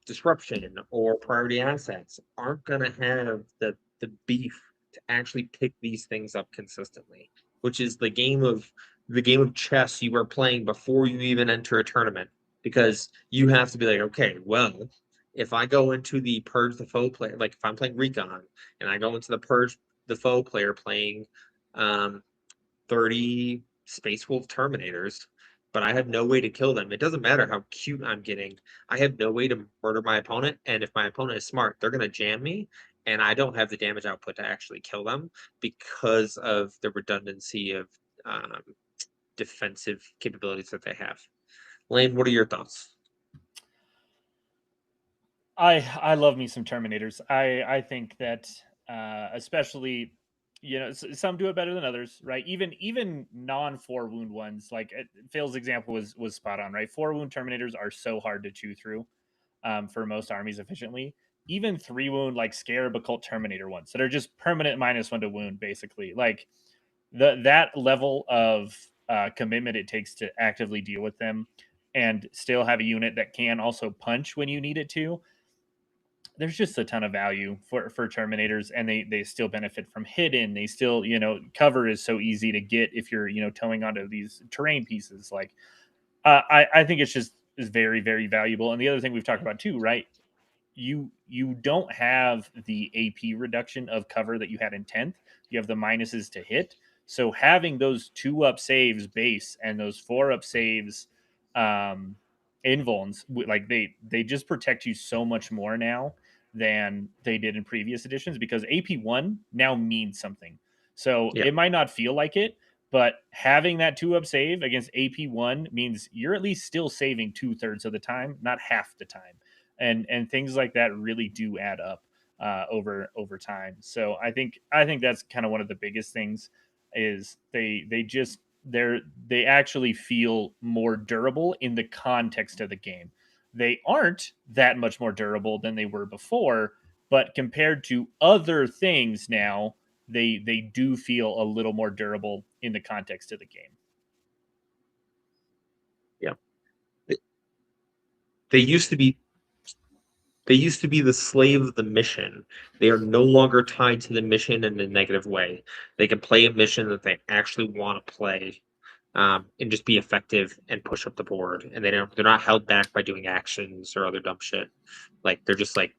disruption or priority assets aren't going to have the beef to actually pick these things up consistently, which is the game of chess you are playing before you even enter a tournament, because you have to be like, okay, well, if I go into the purge the foe player, like if I'm playing recon and I go into the purge the foe player playing 30 Space Wolf Terminators, but I have no way to kill them. It doesn't matter how cute I'm getting. I have no way to murder my opponent. And if my opponent is smart, they're going to jam me. And I don't have the damage output to actually kill them because of the redundancy of um, defensive capabilities that they have. Lane, what are your thoughts? I love me some Terminators. I think that especially, some do it better than others, right? Even non 4-wound ones, like Phil's example was spot on, right? 4-wound Terminators are so hard to chew through for most armies efficiently. Even 3-wound like Scarab Occult Terminator ones that are just permanent -1 to wound, basically. Like that level of commitment it takes to actively deal with them and still have a unit that can also punch when you need it to. There's just a ton of value for Terminators, and they still benefit from hidden. They still, cover is so easy to get if you're, towing onto these terrain pieces. Like, I think it's just is very, very valuable. And the other thing we've talked about too, right? You don't have the AP reduction of cover that you had in 10th. You have the minuses to hit. So having those 2-up saves base and those 4-up saves invulns, like they just protect you so much more now than they did in previous editions, because AP1 now means something. So Yeah. it might not feel like it, But having that 2-up save against AP1 means you're at least still saving 2/3 of the time, not half the time. And things like that really do add up over time. So I think that's kind of one of the biggest things is they actually feel more durable in the context of the game. They aren't that much more durable than they were before, but compared to other things now, they do feel a little more durable in the context of the game. Yeah. They used to be the slave of the mission. They are no longer tied to the mission in a negative way. They can play a mission that they actually want to play, and just be effective and push up the board. And they're not held back by doing actions or other dumb shit. Like they're just like,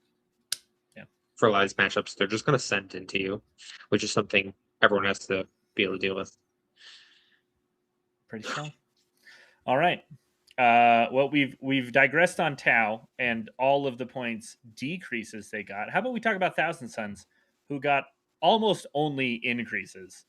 Yeah. for a lot of these matchups, they're just going to send into you, which is something everyone has to be able to deal with. Pretty strong. All right. Well, we've digressed on Tau and all of the points decreases they got. How about we talk about Thousand Suns, who got almost only increases?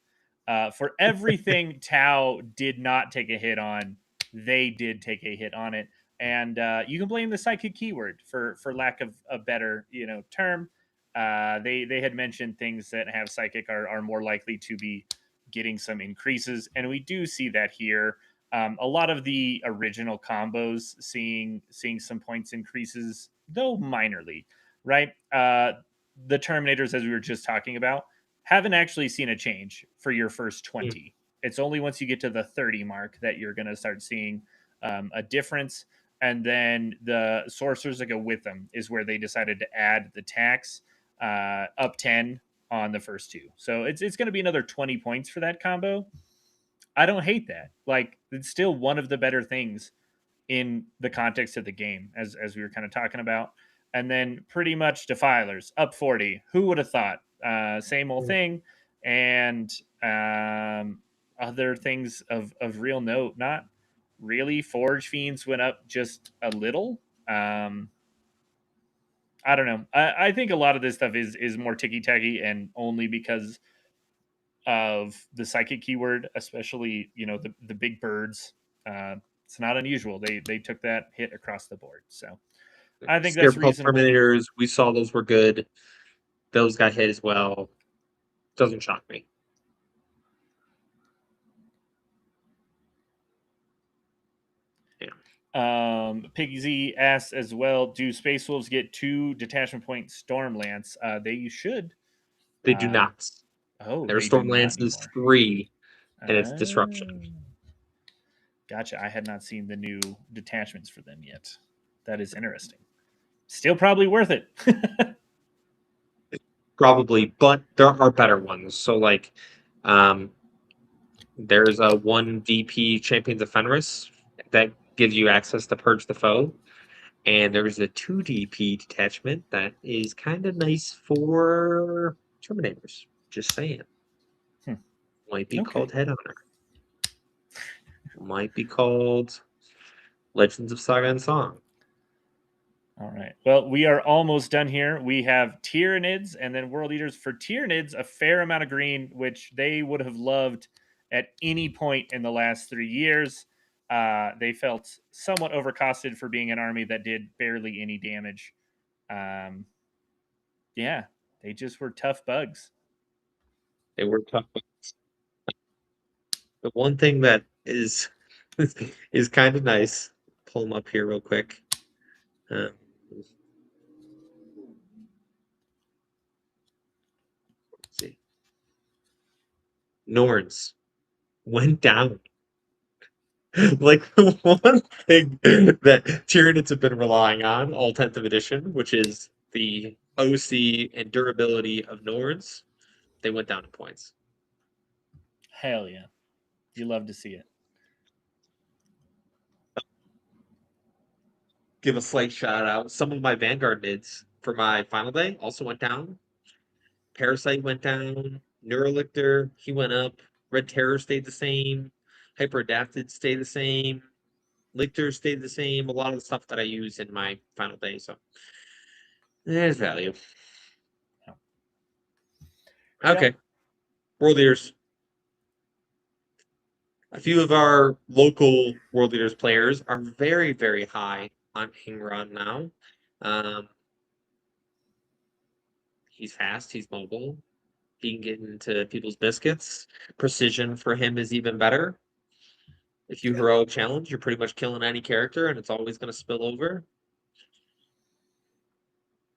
For everything Tau did not take a hit on, they did take a hit on it, and you can blame the psychic keyword for lack of a better term. They had mentioned things that have psychic are more likely to be getting some increases, and we do see that here. A lot of the original combos seeing some points increases, though minorly, right? The Terminators, as we were just talking about, haven't actually seen a change for your first 20. It's only once you get to the 30 mark that you're going to start seeing a difference. And then the Sorcerers that go with them is where they decided to add the tax up 10 on the first two. So it's going to be another 20 points for that combo. I don't hate that. Like, it's still one of the better things in the context of the game, as we were kind of talking about. And then pretty much Defilers up 40. Who would have thought? Same old thing. And other things of real note, not really. Forge Fiends went up just a little. I don't know. I think a lot of this stuff is more ticky tacky, and only because of the psychic keyword, especially the big birds. It's not unusual. They took that hit across the board. So I think that's Scarecrow reasonable. Terminators, we saw those were good. Those got hit as well. Doesn't shock me. Piggy Z asks as well, do Space Wolves get 2 detachment point Stormlance? They should. They do not. Oh, Their they do Stormlance not is anymore. 3, and it's Disruption. Gotcha. I had not seen the new detachments for them yet. That is interesting. Still probably worth it. Probably, but there are better ones. So, like, there's a 1 DP Champions of Fenris that gives you access to Purge the Foe. And there's a 2 DP detachment that is kind of nice for Terminators. Just saying. Might be called Headhunter. Might be called Legends of Saga and Song. All right. Well, we are almost done here. We have Tyranids and then World Eaters. For Tyranids, a fair amount of green, which they would have loved at any point in the last 3 years. They felt somewhat overcosted for being an army that did barely any damage. Yeah, they just were tough bugs. They were tough bugs. The one thing that is kind of nice, pull them up here real quick. Let's see. Norns went down. Like the one thing that Tyranids have been relying on all 10th of edition, which is the OC and durability of Norns, they went down in points. Hell yeah. You love to see it. Give a slight shout out. Some of my Vanguard mids for my final day also went down. Parasite went down. Neurolictor, he went up. Red Terror stayed the same. Hyper Adapted stayed the same. Lictor stayed the same. A lot of the stuff that I use in my final day. So there's value. Okay. World Eaters. A few of our local World Leaders players are very, very high on Ingron now. He's fast, he's mobile, he can get into people's biscuits. Precision for him is even better. If you heroic challenge, you're pretty much killing any character, and it's always going to spill over.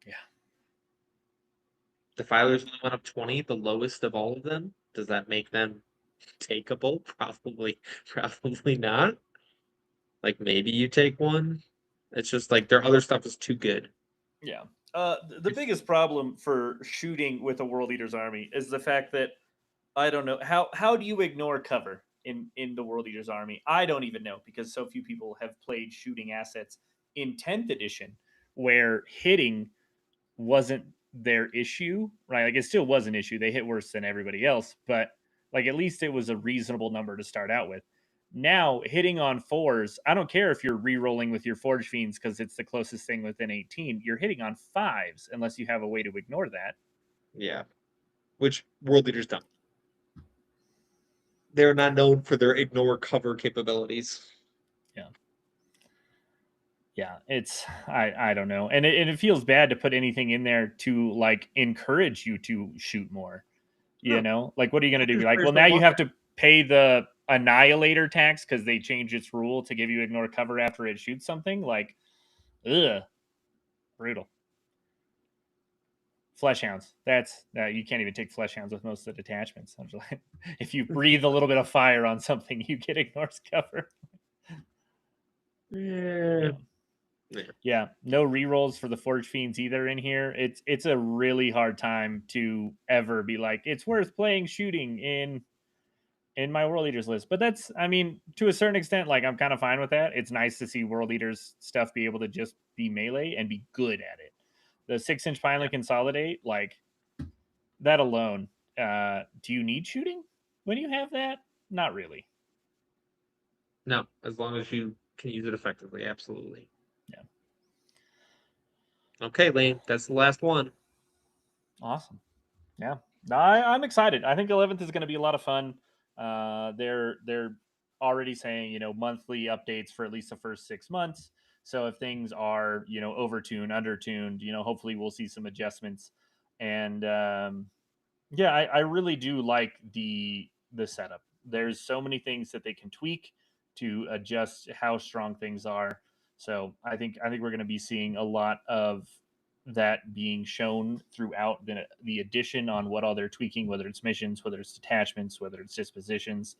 Yeah. Defilers only went up 20, the lowest of all of them. Does that make them takeable? Probably not. Like maybe you take one. It's just like their other stuff is too good. Yeah. The biggest problem for shooting with a World Eater's army is the fact that I don't know how do you ignore cover in the World Eater's army? I don't even know because so few people have played shooting assets in 10th edition where hitting wasn't their issue, right? Like it still was an issue. They hit worse than everybody else, but like at least it was a reasonable number to start out with. Now hitting on fours, I don't care if you're re-rolling with your Forge Fiends because it's the closest thing within 18. You're hitting on fives unless you have a way to ignore that. Yeah. Which World Leaders don't. They're not known for their ignore cover capabilities. Yeah. Yeah, it's I don't know. And it feels bad to put anything in there to like encourage you to shoot more. You know? Like what are you gonna do? Be like, well now you have to pay the annihilator tax because they changed its rule to give you ignore cover after it shoots something. Like, ugh, brutal. Flesh hounds. That's you can't even take flesh hounds with most of the detachments. I'm just like, if you breathe a little bit of fire on something, you get ignores cover. Yeah. Yeah, no rerolls for the Forge Fiends either in here. It's a really hard time to ever be like it's worth playing shooting in my World Eaters list. But that's, I mean, to a certain extent, like I'm kind of fine with that. It's nice to see World Eaters stuff be able to just be melee and be good at it. The 6-inch finally consolidate, like that alone. Do you need shooting when you have that? Not really. No, as long as you can use it effectively, absolutely. Yeah. Okay, Lane, that's the last one. Awesome. Yeah, I'm excited. I think 11th is going to be a lot of fun. They're already saying monthly updates for at least the first 6 months. So if things are overtuned, undertuned, hopefully we'll see some adjustments. And yeah, I really do like the setup. There's so many things that they can tweak to adjust how strong things are. So I think we're going to be seeing a lot of that being shown throughout the edition on what all they're tweaking, whether it's missions, whether it's detachments, whether it's dispositions.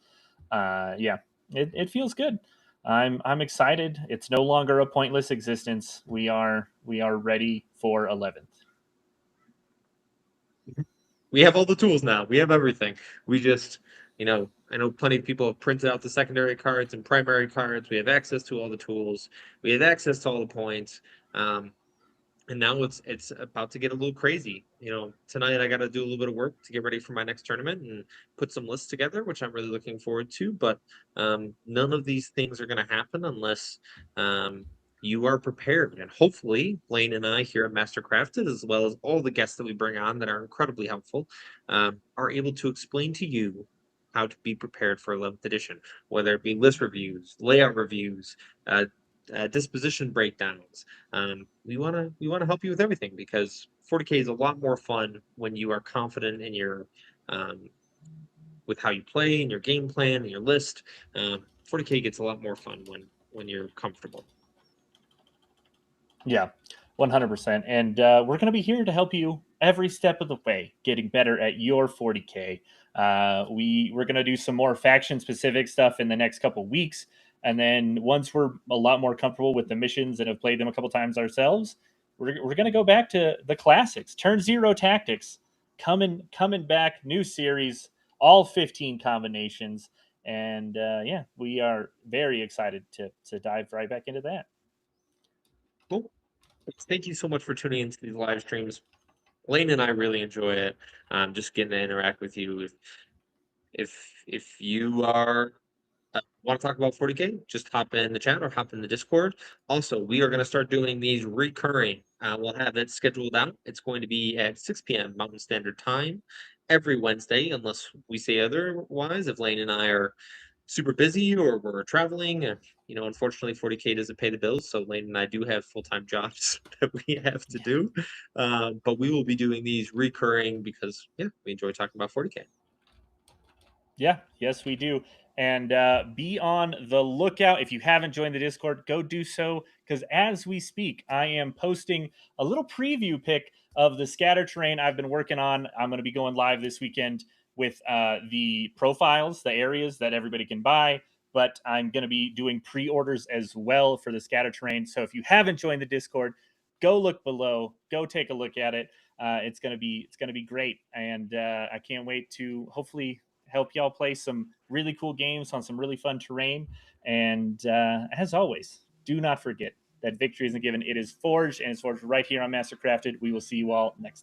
Yeah, it feels good. I'm excited. It's no longer a pointless existence. We are ready for 11th. We have all the tools now. We have everything. We just, I know plenty of people have printed out the secondary cards and primary cards. We have access to all the tools. We have access to all the points. And now it's about to get a little crazy. Tonight I got to do a little bit of work to get ready for my next tournament and put some lists together, which I'm really looking forward to. But none of these things are going to happen unless you are prepared. And hopefully, Blaine and I here at Mastercrafted, as well as all the guests that we bring on that are incredibly helpful, are able to explain to you how to be prepared for 11th edition, whether it be list reviews, layout reviews, disposition breakdowns. We want to help you with everything because 40k is a lot more fun when you are confident in your with how you play and your game plan and your list. 40k gets a lot more fun when you're comfortable. Yeah, 100%. And we're going to be here to help you every step of the way, getting better at your 40k. We're going to do some more faction specific stuff in the next couple weeks, and then once we're a lot more comfortable with the missions and have played them a couple times ourselves, we're going to go back to the classics. Turn Zero Tactics coming back, new series, all 15 combinations, and yeah, we are very excited to dive right back into that. Cool. Thank you so much for tuning into these live streams. Lane and I really enjoy it. Just getting to interact with you. If you are want to talk about 40k, just hop in the chat or hop in the Discord. Also, we are going to start doing these recurring. We'll have it scheduled out. It's going to be at 6 p.m. Mountain Standard Time every Wednesday, unless we say otherwise. If Lane and I are super busy or we're traveling. You know, unfortunately, 40K doesn't pay the bills, so Lane and I do have full-time jobs that we have to do. But we will be doing these recurring because, yeah, we enjoy talking about 40K. Yeah, yes, we do. And be on the lookout. If you haven't joined the Discord, go do so. Because as we speak, I am posting a little preview pic of the scatter terrain I've been working on. I'm going to be going live this weekend with the profiles, the areas that everybody can buy. But I'm going to be doing pre-orders as well for the scatter terrain. So if you haven't joined the Discord, go look below. Go take a look at it. It's gonna be great, and I can't wait to hopefully help y'all play some really cool games on some really fun terrain. And as always, do not forget that victory isn't given; it is forged, and it's forged right here on Mastercrafted. We will see you all next time.